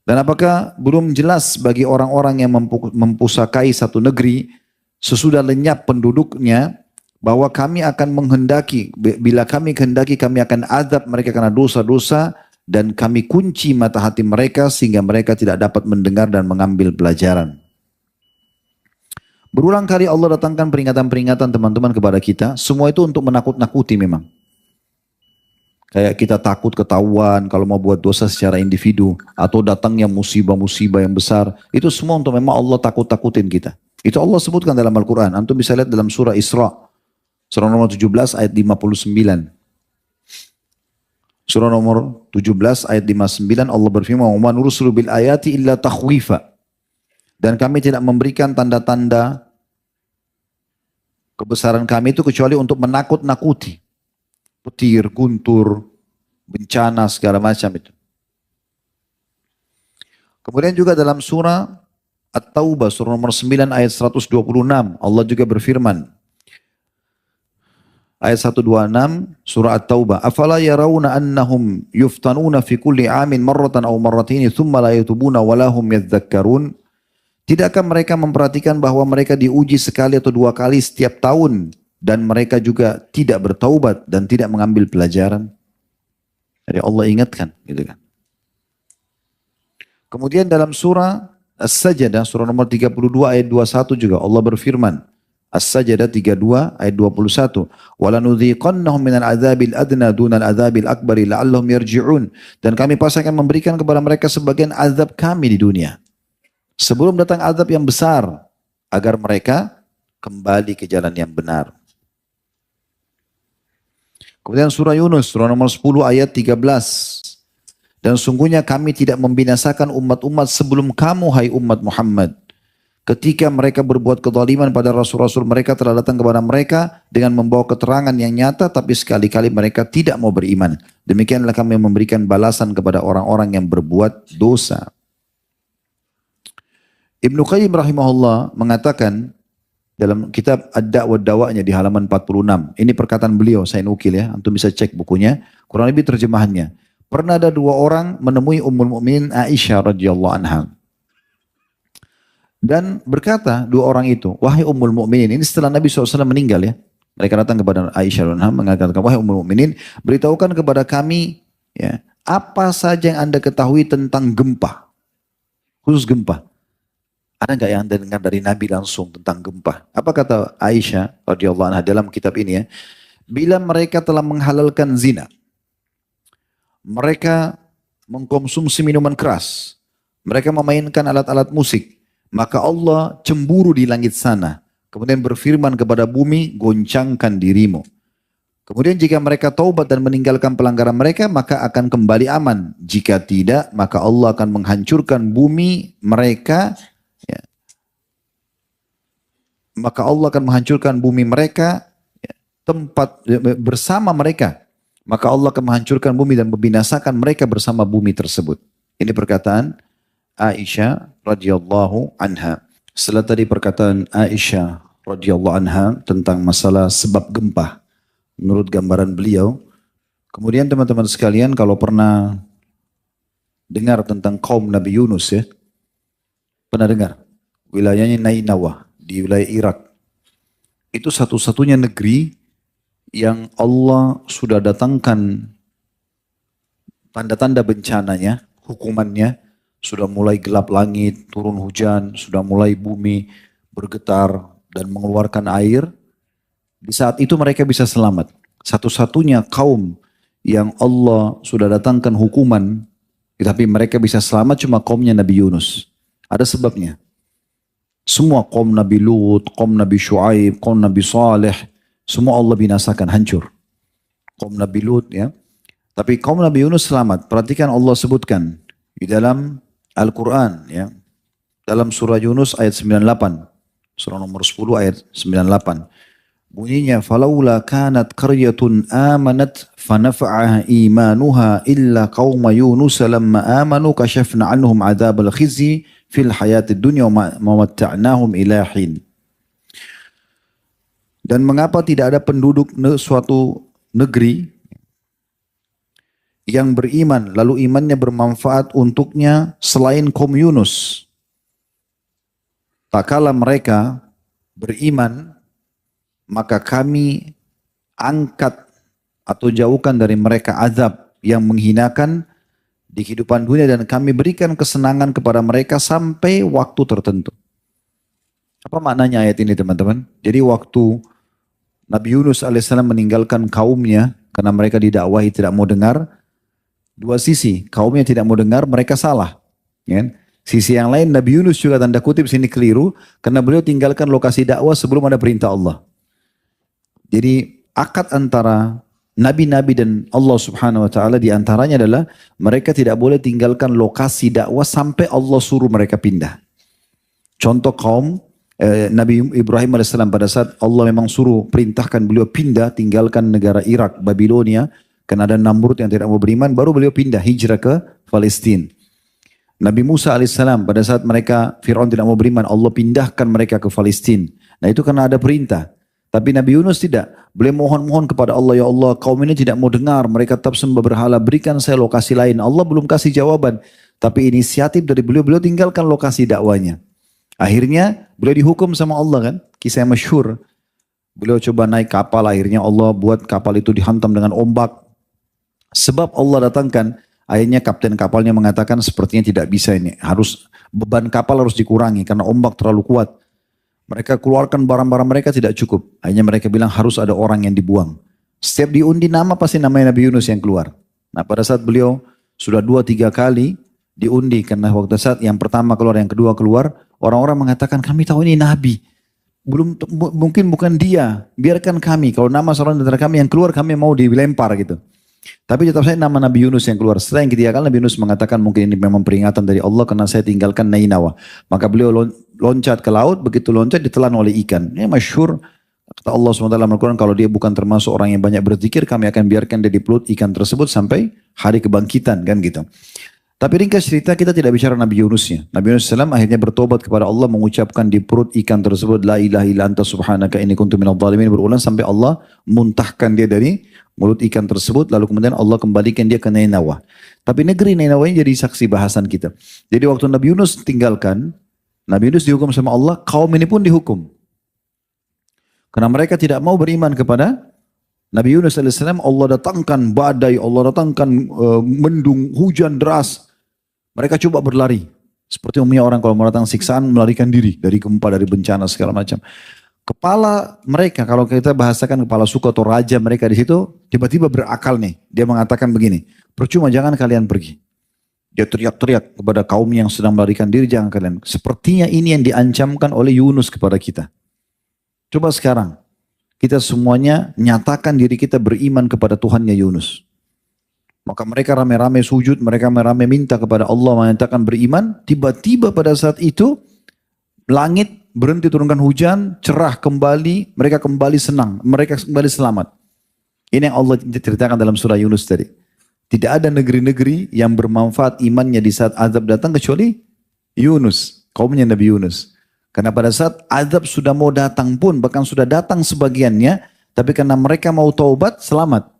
Dan apakah belum jelas bagi orang-orang yang mempusakai satu negeri sesudah lenyap penduduknya bahwa kami akan menghendaki, bila kami kehendaki kami akan azab mereka karena dosa-dosa dan kami kunci mata hati mereka sehingga mereka tidak dapat mendengar dan mengambil pelajaran. Berulang kali Allah datangkan peringatan-peringatan teman-teman kepada kita. Semua itu untuk menakut-nakuti memang. Kayak kita takut ketahuan kalau mau buat dosa secara individu. Atau datangnya musibah-musibah yang besar. Itu semua untuk memang Allah takut-takutin kita. Itu Allah sebutkan dalam Al-Quran. Antum bisa lihat dalam surah Isra. Surah nomor 17 ayat 59. Surah nomor 17 ayat 59 Allah berfirman, "Wa nursilu bil ayati illa takhwifa." Dan kami tidak memberikan tanda-tanda kebesaran kami itu kecuali untuk menakut-nakuti. Petir, guntur, bencana, segala macam itu. Kemudian juga dalam surah At-Taubah, surah nomor 9 ayat 126, Allah juga berfirman, ayat 126 surah At-Taubah. Afala yarawna annahum yuftanuna fi kulli amin marratan aw marratini thumma la yatubuna wa lahum yadhakkarun. Tidakkah mereka memperhatikan bahwa mereka diuji sekali atau dua kali setiap tahun dan mereka juga tidak bertaubat dan tidak mengambil pelajaran? Jadi Allah ingatkan, gitu kan. Kemudian dalam surah As-Sajdah, surah nomor 32 ayat 21 juga Allah berfirman. As-Sajdah 32 ayat 21. وَلَنُذِيقَنَّهُمْ مِنَ الْعَذَابِ الْأَدْنَى دُونَ الْعَذَابِ الْأَكْبَرِ لَعَلَّهُمْ يَرْجِعُونَ. Dan kami pasti akan memberikan kepada mereka sebagian azab kami di dunia, sebelum datang azab yang besar, agar mereka kembali ke jalan yang benar. Kemudian surah Yunus, surah nomor 10 ayat 13. Dan sungguhnya kami tidak membinasakan umat-umat sebelum kamu, hai umat Muhammad. Ketika mereka berbuat kezaliman pada rasul-rasul mereka telah datang kepada mereka dengan membawa keterangan yang nyata, tapi sekali-kali mereka tidak mau beriman. Demikianlah kami memberikan balasan kepada orang-orang yang berbuat dosa. Ibnu Qayyim rahimahullah mengatakan dalam kitab Ad-Da'wah Dawa'nya di halaman 46. Ini perkataan beliau, saya nukil ya, antum bisa cek bukunya, kurang lebih terjemahannya. Pernah ada dua orang menemui Ummul Mukminin Aisyah radhiyallahu anha. Dan berkata dua orang itu, wahai Ummul Mukminin, ini setelah Nabi SAW meninggal ya. Mereka datang kepada Aisyah radhiyallahu anha mengatakan, wahai Ummul Mukminin, beritahukan kepada kami ya, apa saja yang Anda ketahui tentang gempa. Khusus gempa. Ada nggak yang Anda dengar dari Nabi langsung tentang gempa? Apa kata Aisyah radhiyallahu anha dalam kitab ini ya? Bila mereka telah menghalalkan zina, mereka mengkonsumsi minuman keras, mereka memainkan alat-alat musik, maka Allah cemburu di langit sana. Kemudian berfirman kepada bumi, goncangkan dirimu. Kemudian jika mereka taubat dan meninggalkan pelanggaran mereka, maka akan kembali aman. Jika tidak, maka Allah akan menghancurkan bumi mereka. Maka Allah akan menghancurkan bumi mereka, tempat bersama mereka. Maka Allah akan menghancurkan bumi dan membinasakan mereka bersama bumi tersebut. Ini perkataan Aisyah radhiyallahu anha. Setelah tadi perkataan Aisyah radhiyallahu anha tentang masalah sebab gempa, menurut gambaran beliau. Kemudian teman-teman sekalian, kalau pernah dengar tentang kaum Nabi Yunus ya, pernah dengar? Wilayahnya Nainawah di wilayah Irak. Itu satu-satunya negeri yang Allah sudah datangkan tanda-tanda bencananya, hukumannya, sudah mulai gelap langit, turun hujan, sudah mulai bumi bergetar dan mengeluarkan air. Di saat itu mereka bisa selamat. Satu-satunya kaum yang Allah sudah datangkan hukuman, tapi mereka bisa selamat cuma kaumnya Nabi Yunus. Ada sebabnya. Semua kaum Nabi Lut, kaum Nabi Shu'aib, kaum Nabi Saleh, semua Allah binasakan, hancur. Kaum Nabi Lut ya. Tapi kaum Nabi Yunus selamat. Perhatikan Allah sebutkan di dalam Al-Quran ya. Dalam surah Yunus ayat 98. Surah nomor 10 ayat 98. Bunyinya, فَلَوْلَا كَانَتْ قَرْيَةٌ آمَنَتْ فَنَفَعَهَا إِيمَانُهَا إِلَّا قَوْمَ يُونُسَ لَمَّا آمَنُوا كَشَفْنَا عَنْهُمْ عَذَابَ الْخِزْيِ fil hayatid dunya wa matta'nahum ila hin. Dan mengapa tidak ada penduduk suatu negeri yang beriman lalu imannya bermanfaat untuknya selain kaum Yunus? Tak kala mereka beriman, maka kami angkat atau jauhkan dari mereka azab yang menghinakan di kehidupan dunia dan kami berikan kesenangan kepada mereka sampai waktu tertentu. Apa maknanya ayat ini teman-teman? Jadi waktu Nabi Yunus alaihissalam meninggalkan kaumnya karena mereka didakwahi tidak mau dengar, dua sisi, kaumnya tidak mau dengar, mereka salah. Ya. Sisi yang lain Nabi Yunus juga tanda kutip sini keliru karena beliau tinggalkan lokasi dakwah sebelum ada perintah Allah. Jadi akad antara Nabi-Nabi dan Allah subhanahu wa ta'ala diantaranya adalah mereka tidak boleh tinggalkan lokasi dakwah sampai Allah suruh mereka pindah. Contoh kaum Nabi Ibrahim AS pada saat Allah memang suruh perintahkan beliau pindah, tinggalkan negara Irak, Babilonia, karena ada Namrud yang tidak mau beriman, baru beliau pindah hijrah ke Palestina. Nabi Musa AS pada saat mereka Fir'aun tidak mau beriman, Allah pindahkan mereka ke Palestina. Nah itu karena ada perintah. Tapi Nabi Yunus tidak. Beliau mohon-mohon kepada Allah, ya Allah, kaum ini tidak mau dengar, mereka tetap sembah berhala, berikan saya lokasi lain. Allah belum kasih jawaban. Tapi inisiatif dari beliau, beliau tinggalkan lokasi dakwanya. Akhirnya beliau dihukum sama Allah kan, kisah yang masyhur. Beliau coba naik kapal, akhirnya Allah buat kapal itu dihantam dengan ombak. Sebab Allah datangkan, akhirnya kapten kapalnya mengatakan sepertinya tidak bisa ini. Beban kapal harus dikurangi karena ombak terlalu kuat. Mereka keluarkan barang-barang mereka tidak cukup. Akhirnya mereka bilang harus ada orang yang dibuang. Setiap diundi nama pasti namanya Nabi Yunus yang keluar. Nah pada saat beliau sudah 2-3 kali diundi. Karena waktu saat yang pertama keluar, yang kedua keluar. Orang-orang mengatakan kami tahu ini Nabi. Mungkin bukan dia. Biarkan kami. Kalau nama seorang di antara kami yang keluar kami mau dilempar gitu. Tapi tetap saya nama Nabi Yunus yang keluar. Setelah yang ketiga kali Nabi Yunus mengatakan mungkin ini memang peringatan dari Allah karena saya tinggalkan Nainawa. Maka beliau loncat ke laut, begitu loncat ditelan oleh ikan. Ini masyhur, kata Allah SWT dalam Al-Quran, kalau dia bukan termasuk orang yang banyak berzikir, kami akan biarkan dia di perut ikan tersebut sampai hari kebangkitan, kan gitu. Tapi ringkas cerita kita tidak bicara Nabi Yunusnya. Nabi Yunus SAW akhirnya bertobat kepada Allah, mengucapkan di perut ikan tersebut, La ilaha illa anta subhanaka inni kuntu minadh dhalimin, berulang sampai Allah muntahkan dia dari mulut ikan tersebut, lalu kemudian Allah kembalikan dia ke Nainawa. Tapi negeri Nainawa ini jadi saksi bahasan kita. Jadi waktu Nabi Yunus tinggalkan, Nabi Yunus dihukum sama Allah, kaum ini pun dihukum. Karena mereka tidak mau beriman kepada Nabi Yunus AS. Allah datangkan badai, Allah datangkan mendung, hujan deras. Mereka coba berlari. Seperti umumnya orang kalau mau datang siksaan melarikan diri dari gempa, dari bencana segala macam. Kepala mereka, kalau kita bahasakan kepala suku atau raja mereka di situ, tiba-tiba berakal nih. Dia mengatakan begini, percuma jangan kalian pergi. Dia teriak-teriak kepada kaum yang sedang melarikan diri, jangan kalian. Sepertinya ini yang diancamkan oleh Yunus kepada kita. Coba sekarang, kita semuanya nyatakan diri kita beriman kepada Tuhannya Yunus. Maka mereka rame-rame sujud, mereka rame-rame minta kepada Allah menyatakan beriman. Tiba-tiba pada saat itu, langit berhenti turunkan hujan, cerah kembali, mereka kembali senang, mereka kembali selamat. Ini yang Allah ceritakan dalam surah Yunus tadi. Tidak ada negeri-negeri yang bermanfaat imannya di saat azab datang kecuali Yunus, kaumnya Nabi Yunus. Karena pada saat azab sudah mau datang pun, bahkan sudah datang sebagiannya, tapi karena mereka mau taubat, selamat.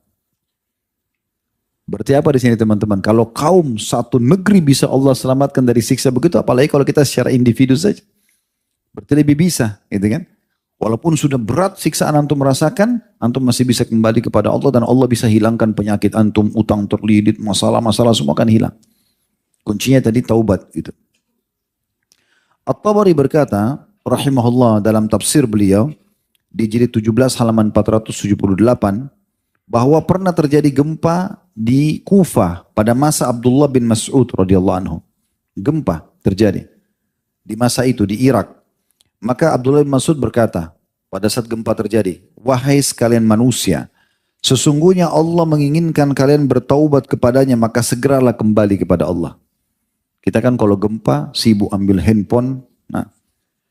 Berarti apa di sini teman-teman? Kalau kaum satu negeri bisa Allah selamatkan dari siksa begitu, apalagi kalau kita secara individu saja. Berarti lebih bisa, gitu kan? Walaupun sudah berat siksaan antum merasakan, antum masih bisa kembali kepada Allah dan Allah bisa hilangkan penyakit antum, utang terlilit, masalah-masalah semua akan hilang. Kuncinya tadi taubat gitu. At-Tabari berkata, rahimahullah dalam tafsir beliau, di jilid 17 halaman 478, bahwa pernah terjadi gempa di Kufah pada masa Abdullah bin Mas'ud radhiyallahu anhu. Gempa terjadi di masa itu di Irak. Maka Abdullah bin Mas'ud berkata pada saat gempa terjadi, wahai sekalian manusia, sesungguhnya Allah menginginkan kalian bertaubat kepadanya, maka segeralah kembali kepada Allah. Kita kan kalau gempa sibuk ambil handphone, nah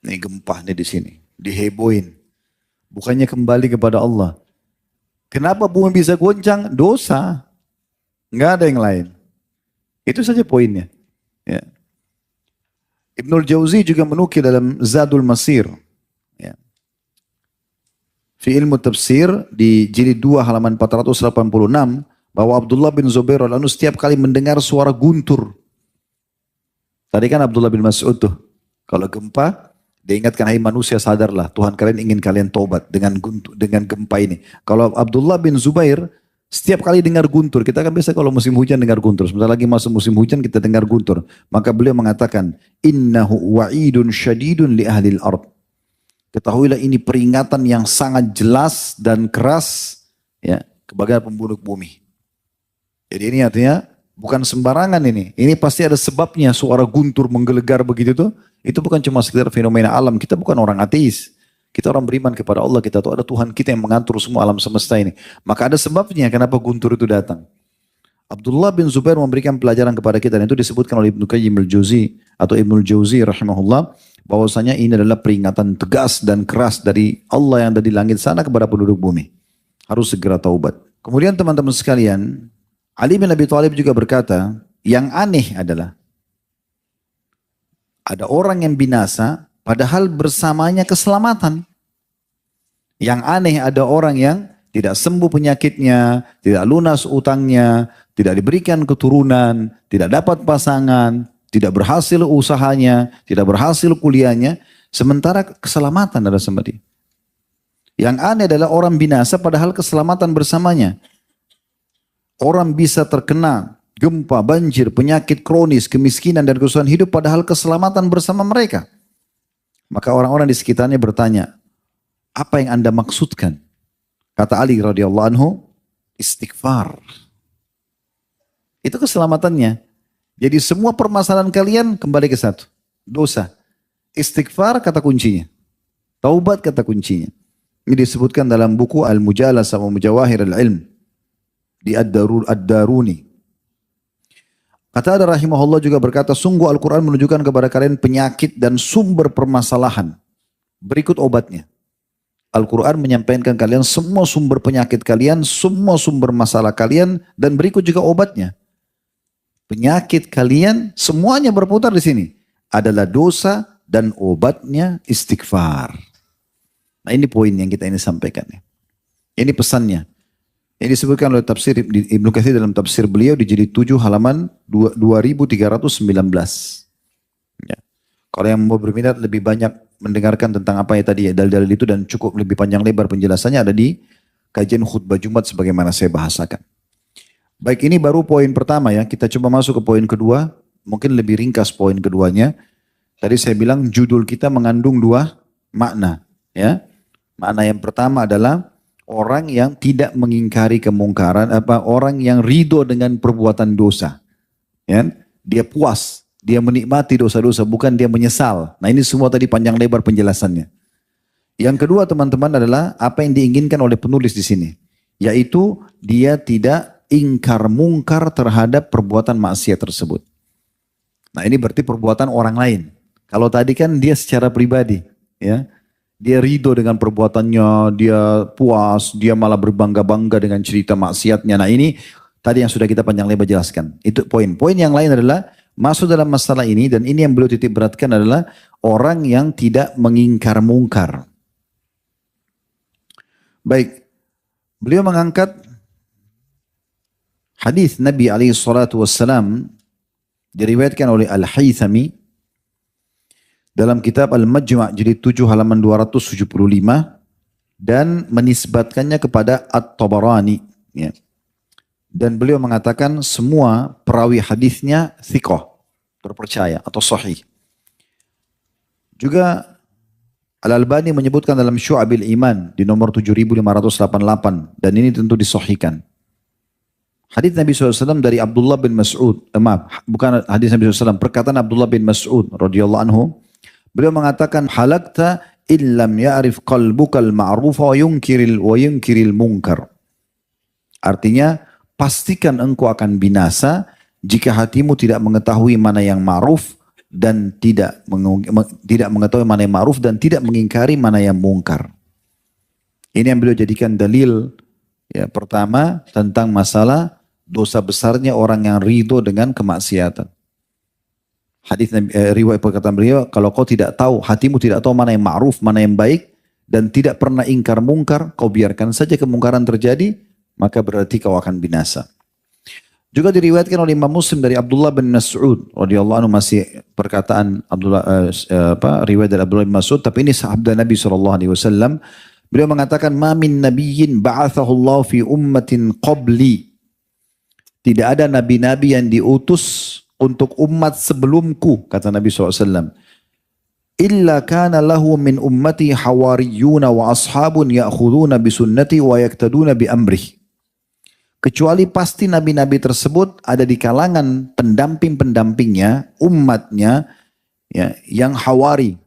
ini gempa nih di sini, dihebohin. Bukannya kembali kepada Allah. Kenapa bumi bisa goncang? Dosa. Nggak ada yang lain. Itu saja poinnya. Ya. Ibnul Jauzi juga menukil dalam Zadul Masir. Ya. Fi ilmu tafsir di jilid 2 halaman 486 bahwa Abdullah bin Zubair radhiyallahu anhu setiap kali mendengar suara guntur. Tadi kan Abdullah bin Mas'ud tuh. Kalau gempa, dia ingatkan, hai manusia sadarlah, Tuhan kalian ingin kalian taubat dengan gempa ini. Kalau Abdullah bin Zubair, setiap kali dengar guntur, kita kan biasa kalau musim hujan dengar guntur, sebentar lagi masuk musim hujan kita dengar guntur. Maka beliau mengatakan, innahu wa'idun syadidun li ahlil ard. Ketahuilah ini peringatan yang sangat jelas dan keras ya kepada penduduk bumi. Jadi ini artinya bukan sembarangan ini. Ini pasti ada sebabnya suara guntur menggelegar begitu tuh. Itu bukan cuma sekedar fenomena alam. Kita bukan orang ateis. Kita orang beriman kepada Allah. Kita tahu ada Tuhan kita yang mengatur semua alam semesta ini. Maka ada sebabnya kenapa guntur itu datang. Abdullah bin Zubair memberikan pelajaran kepada kita. Dan itu disebutkan oleh Ibnu Qayyim al-Jauzi atau Ibnu Jauzi rahimahullah. Bahwasanya ini adalah peringatan tegas dan keras dari Allah yang ada di langit sana kepada penduduk bumi. Harus segera taubat. Kemudian teman-teman sekalian, Ali bin Abi Thalib juga berkata, yang aneh adalah ada orang yang binasa padahal bersamanya keselamatan. Yang aneh ada orang yang tidak sembuh penyakitnya, tidak lunas utangnya, tidak diberikan keturunan, tidak dapat pasangan, tidak berhasil usahanya, tidak berhasil kuliahnya, sementara keselamatan ada sama dia. Yang aneh adalah orang binasa padahal keselamatan bersamanya. Orang bisa terkena gempa, banjir, penyakit kronis, kemiskinan dan kesusahan hidup padahal keselamatan bersama mereka. Maka orang-orang di sekitarnya bertanya, apa yang Anda maksudkan? Kata Ali radhiyallahu anhu, istighfar. Itu keselamatannya. Jadi semua permasalahan kalian kembali ke satu, dosa. Istighfar kata kuncinya. Taubat kata kuncinya. Ini disebutkan dalam buku Al-Mujalas sama Mujawahir Al-Ilm di Ad-Daruni. Kata ada rahimahullah juga berkata, sungguh Al-Quran menunjukkan kepada kalian penyakit dan sumber permasalahan. Berikut obatnya. Al-Quran menyampaikan kalian semua sumber penyakit kalian, semua sumber masalah kalian, dan berikut juga obatnya. Penyakit kalian semuanya berputar di sini. Adalah dosa dan obatnya istighfar. Nah ini poin yang kita ini sampaikan. Ini pesannya. Ini disebutkan oleh tafsir Ibnu Katsir dalam tafsir beliau di jilid 7 halaman 2319. Ya. Kalau yang mau berminat lebih banyak mendengarkan tentang apa ya tadi ya dalil-dalil itu dan cukup lebih panjang lebar penjelasannya ada di kajian khutbah Jumat sebagaimana saya bahasakan. Baik, ini baru poin pertama ya. Kita coba masuk ke poin kedua. Mungkin lebih ringkas poin keduanya. Tadi saya bilang judul kita mengandung dua makna. Ya. Makna yang pertama adalah orang yang tidak mengingkari kemungkaran, orang yang ridho dengan perbuatan dosa. Ya. Dia puas, dia menikmati dosa-dosa, bukan dia menyesal. Nah ini semua tadi panjang lebar penjelasannya. Yang kedua teman-teman adalah apa yang diinginkan oleh penulis di sini. Yaitu dia tidak ingkar mungkar terhadap perbuatan maksiat tersebut. Nah ini berarti perbuatan orang lain. Kalau tadi kan dia secara pribadi. Ya. Dia ridho dengan perbuatannya, dia puas, dia malah berbangga-bangga dengan cerita maksiatnya. Nah ini tadi yang sudah kita panjang lebar jelaskan. Itu poin. Poin yang lain adalah masuk dalam masalah ini dan ini yang beliau titik beratkan adalah orang yang tidak mengingkar mungkar. Baik, beliau mengangkat hadis Nabi SAW diriwayatkan oleh Al-Haythami dalam kitab Al-Majma' jilid 7 halaman 275 dan menisbatkannya kepada At-Tabarani. Ya. Dan beliau mengatakan semua perawi hadisnya thiqah, terpercaya atau sahih. Juga Al-Albani menyebutkan dalam Syu'abil Iman di nomor 7588 dan ini tentu disahihkan. Hadis Nabi SAW dari Abdullah bin Mas'ud, bukan hadis Nabi SAW, perkataan Abdullah bin Mas'ud radhiyallahu anhu. Beliau mengatakan halakta illam ya'rif qalbukal ma'rufa wa yunkiril munkar. Artinya pastikan engkau akan binasa jika hatimu tidak mengetahui mana yang ma'ruf dan tidak mengetahui mana yang ma'ruf dan tidak mengingkari mana yang mungkar. Ini yang beliau jadikan dalil ya pertama tentang masalah dosa besarnya orang yang ridho dengan kemaksiatan. Hadis riwayat perkataan beliau, kalau kau tidak tahu, hatimu tidak tahu mana yang ma'ruf, mana yang baik, dan tidak pernah ingkar mungkar, kau biarkan saja kemungkaran terjadi, maka berarti kau akan binasa. Juga diriwayatkan oleh Imam Muslim dari Abdullah bin Mas'ud, radhiyallahu anhu masih perkataan riwayat dari Abdullah bin Mas'ud, tapi ini sahabat Nabi SAW. Beliau mengatakan, ma min nabiyyin ba'athahu Allah fi ummatin qabli. Tidak ada nabi-nabi yang diutus untuk umat sebelumku, kata Nabi SAW. Illa kana lahu min ummati hawariyuna wa ashabun ya'khuduna bisunnati wa yaktaduna bi amrih. Kecuali pasti nabi-nabi tersebut ada di kalangan pendamping-pendampingnya, umatnya, ya, yang hawari,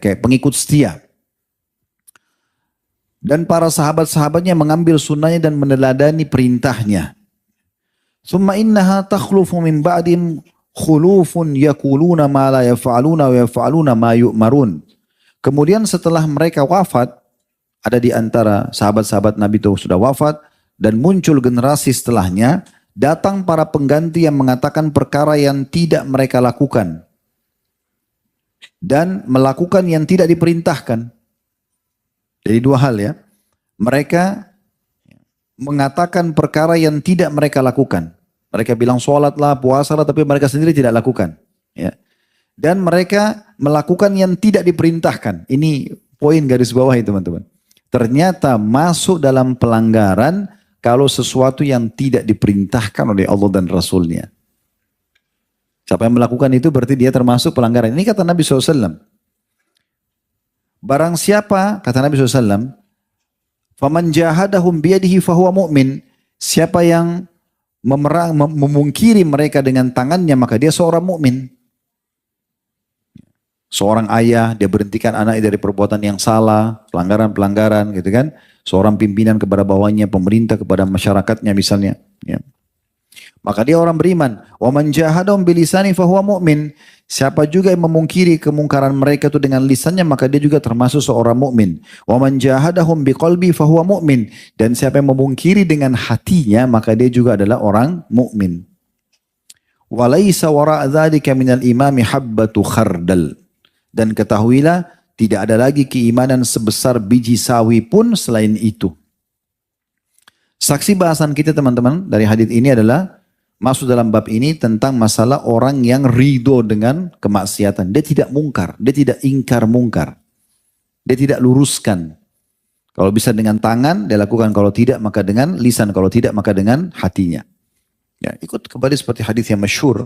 kayak pengikut setia. Dan para sahabat-sahabatnya mengambil sunnahnya dan meneladani perintahnya. Summa innaha takhlufu min ba'dim khulufun yakuluna ma la yaf'aluna wa yaf'aluna ma yu'marun. Kemudian setelah mereka wafat, ada di antara sahabat-sahabat Nabi itu sudah wafat, dan muncul generasi setelahnya, datang para pengganti yang mengatakan perkara yang tidak mereka lakukan. Dan melakukan yang tidak diperintahkan. Jadi dua hal ya. Mereka mengatakan perkara yang tidak mereka lakukan. Mereka bilang sholatlah, puasalah, tapi mereka sendiri tidak lakukan. Ya. Dan mereka melakukan yang tidak diperintahkan. Ini poin garis bawah itu teman-teman. Ternyata masuk dalam pelanggaran kalau sesuatu yang tidak diperintahkan oleh Allah dan Rasulnya. Siapa yang melakukan itu berarti dia termasuk pelanggaran. Ini kata Nabi SAW. Barang siapa, kata Nabi SAW, faman jahadahum biyadihi fahuwa mu'min. Siapa yang memungkiri mereka dengan tangannya, maka dia seorang mukmin. Seorang ayah, dia berhentikan anaknya dari perbuatan yang salah, pelanggaran-pelanggaran gitu kan. Seorang pimpinan kepada bawahnya, pemerintah kepada masyarakatnya misalnya. Ya. Maka dia orang beriman. Wa man jahadahum bilisani fahuwa mu'min. Siapa juga yang memungkiri kemungkaran mereka itu dengan lisannya, maka dia juga termasuk seorang mukmin. Wa man jahadahum biqalbi fahuwa mu'min. Dan siapa yang memungkiri dengan hatinya, maka dia juga adalah orang mukmin. Wa laisa wara' dzalika minal imami habbatu khardal. Dan ketahuilah tidak ada lagi keimanan sebesar biji sawi pun selain itu. Saksi bahasan kita teman-teman dari hadis ini adalah masuk dalam bab ini tentang masalah orang yang ridho dengan kemaksiatan. Dia tidak mungkar, dia tidak ingkar mungkar. Dia tidak luruskan. Kalau bisa dengan tangan, dia lakukan. Kalau tidak, maka dengan lisan. Kalau tidak, maka dengan hatinya. Ya, ikut kembali seperti hadis yang masyhur.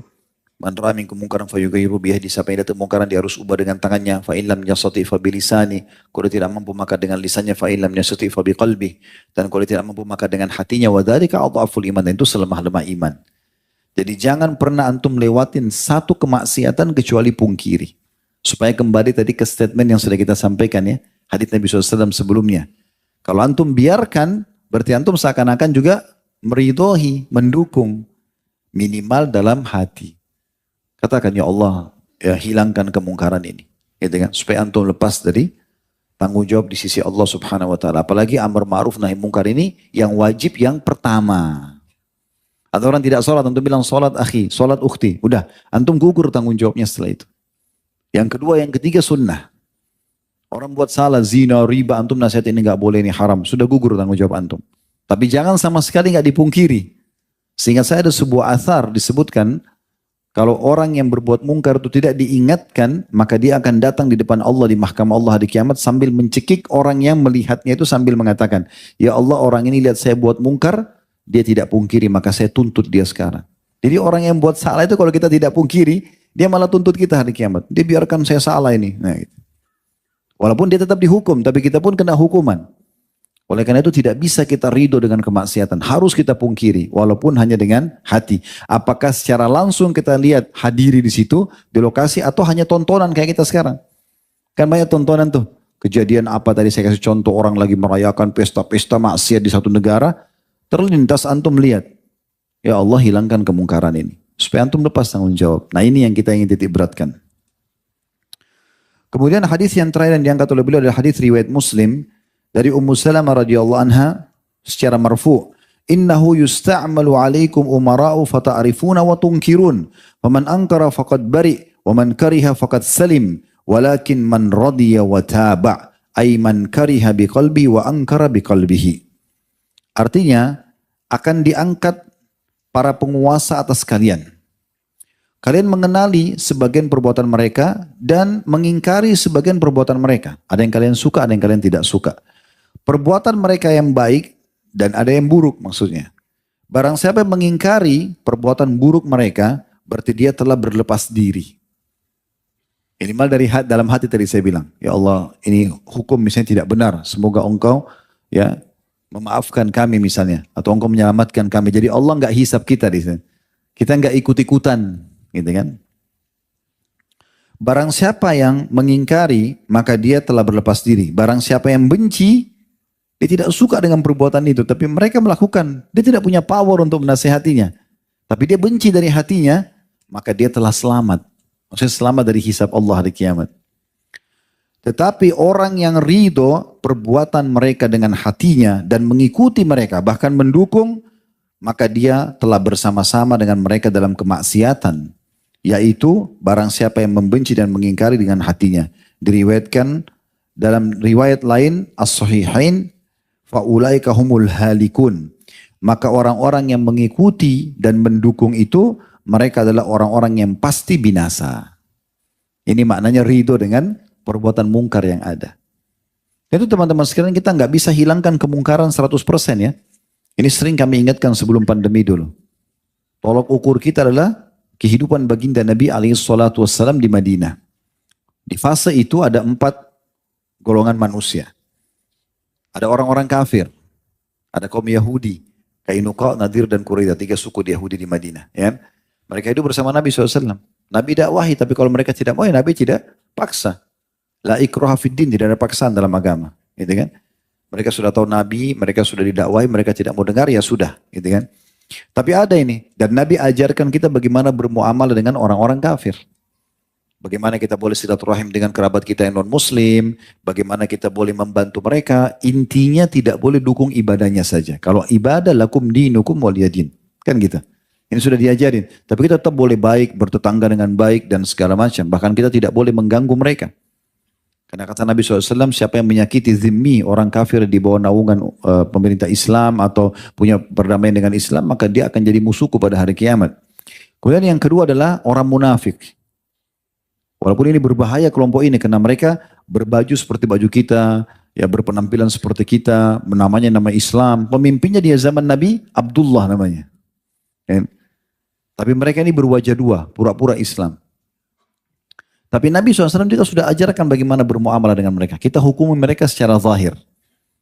Man ra'a minkum munkaran falyughayyirhu biyadihi. Siapa yang datang mungkaran dia harus ubah dengan tangannya. Fa in lam yastati' fa bilisani. Kalau tidak mampu maka dengan lisannya. Fa in lam yastati' fa biqalbi. Dan kalau tidak mampu maka dengan hatinya. Wa dzalika adhaful iman. Dan itu selemah-lemah iman. Jadi jangan pernah antum lewatin satu kemaksiatan kecuali pungkiri. Supaya kembali tadi ke statement yang sudah kita sampaikan ya. Hadits Nabi SAW sebelumnya. Kalau antum biarkan, berarti antum seakan-akan juga meridhoi, mendukung. Minimal dalam hati. Katakan, ya Allah, ya hilangkan kemungkaran ini. Gitu kan? Supaya antum lepas dari tanggung jawab di sisi Allah Subhanahu wa Ta'ala. Apalagi amar ma'ruf nahi mungkar ini yang wajib yang pertama. Atau orang tidak sholat, antum bilang sholat akhi, sholat ukhti. Udah, antum gugur tanggung jawabnya setelah itu. Yang kedua, yang ketiga sunnah. Orang buat salah, zina, riba, antum nasihat ini gak boleh, ini haram. Sudah gugur tanggung jawab antum. Tapi jangan sama sekali gak dipungkiri. Sehingga saya ada sebuah athar disebutkan, kalau orang yang berbuat mungkar itu tidak diingatkan, maka dia akan datang di depan Allah di mahkamah Allah hari kiamat sambil mencekik orang yang melihatnya itu sambil mengatakan, ya Allah orang ini lihat saya buat mungkar, dia tidak pungkiri maka saya tuntut dia sekarang. Jadi orang yang buat salah itu kalau kita tidak pungkiri, dia malah tuntut kita hari kiamat. Dia biarkan saya salah ini. Nah, gitu. Walaupun dia tetap dihukum, tapi kita pun kena hukuman. Oleh karena itu tidak bisa kita ridho dengan kemaksiatan. Harus kita pungkiri, walaupun hanya dengan hati. Apakah secara langsung kita lihat hadiri di situ, di lokasi, atau hanya tontonan kayak kita sekarang. Kan banyak tontonan tuh. Kejadian apa tadi saya kasih contoh, orang lagi merayakan pesta-pesta maksiat di satu negara, terlintas antum lihat. Ya Allah hilangkan kemungkaran ini. Supaya antum lepas tanggung jawab. Nah ini yang kita ingin titik beratkan. Kemudian hadis yang terakhir yang diangkat oleh beliau adalah hadis riwayat Muslim. Dari Ummu Salamah radhiyallahu anha secara marfu, innahu yusta'malu alaikum umara'u fata'rifuna wa tunkirun, faman ankara faqad bari, wa man kariha faqad salim, walakin man radiya wa taba', ay man kariha biqalbi wa ankara biqalbihi. Artinya akan diangkat para penguasa atas kalian. Kalian mengenali sebagian perbuatan mereka dan mengingkari sebagian perbuatan mereka. Ada yang kalian suka, ada yang kalian tidak suka. Perbuatan mereka yang baik dan ada yang buruk maksudnya. Barang siapa yang mengingkari perbuatan buruk mereka, berarti dia telah berlepas diri. Minimal dari dalam hati tadi saya bilang, ya Allah ini hukum misalnya tidak benar. Semoga engkau ya memaafkan kami misalnya. Atau engkau menyelamatkan kami. Jadi Allah nggak hisap kita di sini. Kita nggak ikut-ikutan gitu kan. Barang siapa yang mengingkari, maka dia telah berlepas diri. Barang siapa yang benci, dia tidak suka dengan perbuatan itu, tapi mereka melakukan. Dia tidak punya power untuk menasihatinya. Tapi dia benci dari hatinya, maka dia telah selamat. Maksudnya selamat dari hisab Allah hari kiamat. Tetapi orang yang ridho perbuatan mereka dengan hatinya dan mengikuti mereka, bahkan mendukung, maka dia telah bersama-sama dengan mereka dalam kemaksiatan. Yaitu barang siapa yang membenci dan mengingkari dengan hatinya. Diriwayatkan dalam riwayat lain as-sahihain, faulaika humul halikun. Maka orang-orang yang mengikuti dan mendukung itu, mereka adalah orang-orang yang pasti binasa. Ini maknanya ridho dengan perbuatan mungkar yang ada. Itu teman-teman sekalian, kita nggak bisa hilangkan kemungkaran 100% ya. Ini sering kami ingatkan sebelum pandemi dulu. Tolok ukur kita adalah kehidupan baginda Nabi SAW di Madinah. Di fase itu ada 4 golongan manusia. Ada orang-orang kafir, ada kaum Yahudi, Kainuqa, Nadir, dan Quraidah, 3 suku di Yahudi di Madinah. Ya. Mereka hidup bersama Nabi SAW. Nabi dakwahi, tapi kalau mereka tidak mau, ya Nabi tidak paksa. La ikraha fiddin, tidak ada paksaan dalam agama. Gitu kan? Mereka sudah tahu Nabi, mereka sudah didakwahi, mereka tidak mau dengar, ya sudah. Gitu kan? Tapi ada ini, dan Nabi ajarkan kita bagaimana bermuamalah dengan orang-orang kafir. Bagaimana kita boleh silaturahim dengan kerabat kita yang non-muslim, bagaimana kita boleh membantu mereka. Intinya tidak boleh dukung ibadahnya saja. Kalau ibadah lakum dinukum waliyadin. Kan gitu. Ini sudah diajarin. Tapi kita tetap boleh baik, bertetangga dengan baik dan segala macam. Bahkan kita tidak boleh mengganggu mereka. Karena kata Nabi SAW, siapa yang menyakiti zimmi, orang kafir di bawah naungan pemerintah Islam atau punya perdamaian dengan Islam, maka dia akan jadi musuhku pada hari kiamat. Kemudian yang kedua adalah orang munafik. Walaupun ini berbahaya kelompok ini, karena mereka berbaju seperti baju kita, ya berpenampilan seperti kita, namanya nama Islam. Pemimpinnya di zaman Nabi, Abdullah namanya. Ya. Tapi mereka ini berwajah dua, pura-pura Islam. Tapi Nabi SAW juga sudah ajarkan bagaimana bermuamalah dengan mereka. Kita hukumi mereka secara zahir.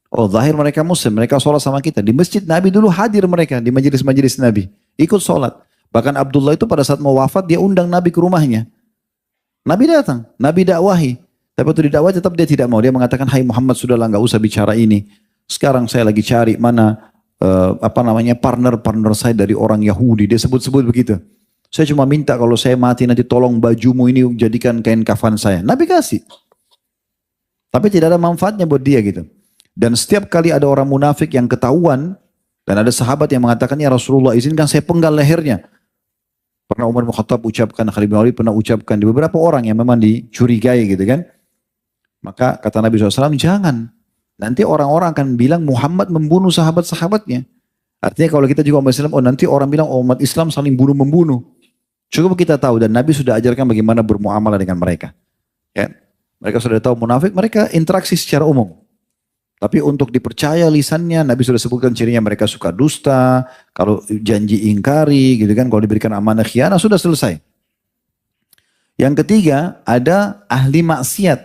Oh, zahir mereka muslim, mereka sholat sama kita. Di masjid Nabi dulu hadir mereka, di majelis-majelis Nabi. Ikut sholat. Bahkan Abdullah itu pada saat mau wafat, dia undang Nabi ke rumahnya. Nabi datang, Nabi dakwahi. Tapi waktu didakwahi tetap dia tidak mau. Dia mengatakan, hai Muhammad, sudahlah, nggak usah bicara ini. Sekarang saya lagi cari mana partner saya dari orang Yahudi. Dia sebut-sebut begitu. Saya cuma minta kalau saya mati nanti tolong bajumu ini jadikan kain kafan saya. Nabi kasih. Tapi tidak ada manfaatnya buat dia gitu. Dan setiap kali ada orang munafik yang ketahuan, dan ada sahabat yang mengatakan, ya Rasulullah izinkan saya penggal lehernya. Pernah Umar bin Khattab ucapkan, Khalid bin Walid pernah ucapkan, di beberapa orang yang memang dicurigai gitu kan. Maka kata Nabi SAW, jangan. Nanti orang-orang akan bilang Muhammad membunuh sahabat-sahabatnya. Artinya kalau kita juga umat Islam, oh nanti orang bilang oh, umat Islam saling bunuh-membunuh. Cukup kita tahu, dan Nabi sudah ajarkan bagaimana bermuamalah dengan mereka. Ya. Mereka sudah tahu munafik, mereka interaksi secara umum. Tapi untuk dipercaya lisannya, Nabi sudah sebutkan cirinya mereka suka dusta, kalau janji ingkari, gitu kan, kalau diberikan amanah khianat, sudah selesai. Yang ketiga, ada ahli maksiat.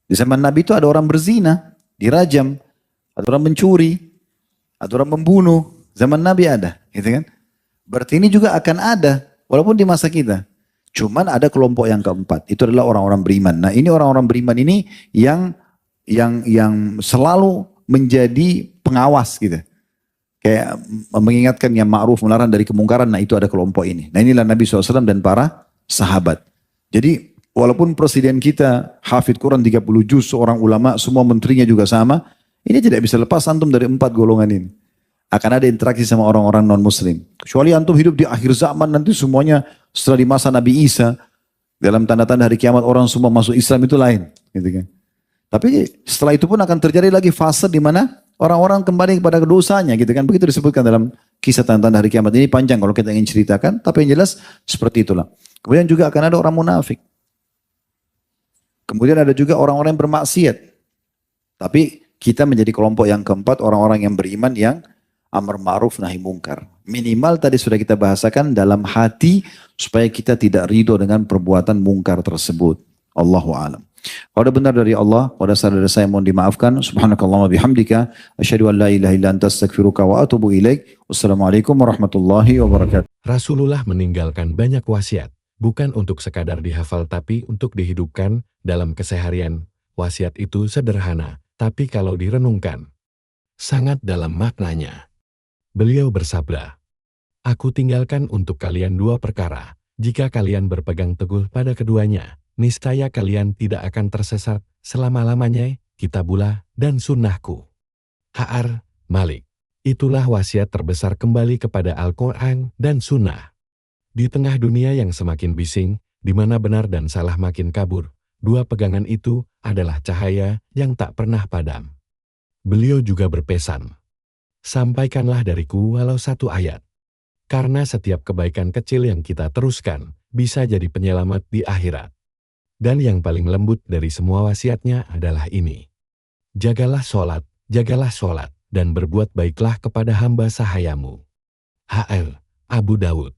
Di zaman Nabi itu ada orang berzina, dirajam, ada orang mencuri, ada orang membunuh. Zaman Nabi ada, gitu kan. Berarti ini juga akan ada, walaupun di masa kita. Cuman ada kelompok yang keempat, itu adalah orang-orang beriman. Nah ini orang-orang beriman ini yang selalu menjadi pengawas gitu. Kayak mengingatkan yang ma'ruf melarang dari kemungkaran, nah itu ada kelompok ini. Nah inilah Nabi SAW dan para sahabat. Jadi walaupun presiden kita hafid Quran 30 juz, seorang ulama, semua menterinya juga sama, ini tidak bisa lepas antum dari 4 golongan ini. Akan ada interaksi sama orang-orang non-muslim. Kecuali antum hidup di akhir zaman, nanti semuanya setelah di masa Nabi Isa, dalam tanda-tanda hari kiamat orang semua masuk Islam, itu lain. Gitu kan. Tapi setelah itu pun akan terjadi lagi fase di mana orang-orang kembali kepada dosanya, gitu kan. Begitu disebutkan dalam kisah tanda-tanda hari kiamat. Ini panjang kalau kita ingin ceritakan, tapi yang jelas seperti itulah. Kemudian juga akan ada orang munafik. Kemudian ada juga orang-orang yang bermaksiat. Tapi kita menjadi kelompok yang keempat, orang-orang yang beriman yang amar ma'ruf nahi mungkar. Minimal tadi sudah kita bahasakan dalam hati supaya kita tidak ridho dengan perbuatan mungkar tersebut. Allahu a'lam. Kalau ada benar dari Allah, kalau ada salah dari saya mohon dimaafkan. Subhanakallahumma bihamdika asyhadu an la ilaha illa anta astaghfiruka wa atubu ilaik. Wassalamualaikum warahmatullahi wabarakatuh. Rasulullah meninggalkan banyak wasiat, bukan untuk sekadar dihafal tapi untuk dihidupkan dalam keseharian. Wasiat itu sederhana, tapi kalau direnungkan, sangat dalam maknanya. Beliau bersabda, "Aku tinggalkan untuk kalian 2 perkara. Jika kalian berpegang teguh pada keduanya, niscaya kalian tidak akan tersesat selama-lamanya, kitabullah dan sunnahku." H.R. Malik. Itulah wasiat terbesar kembali kepada Al-Quran dan sunnah. Di tengah dunia yang semakin bising, di mana benar dan salah makin kabur, Dua pegangan itu adalah cahaya yang tak pernah padam. Beliau juga berpesan, sampaikanlah dariku walau satu ayat. Karena setiap kebaikan kecil yang kita teruskan bisa jadi penyelamat di akhirat. Dan yang paling lembut dari semua wasiatnya adalah ini. Jagalah sholat, dan berbuat baiklah kepada hamba sahayamu. H.L. Abu Dawud.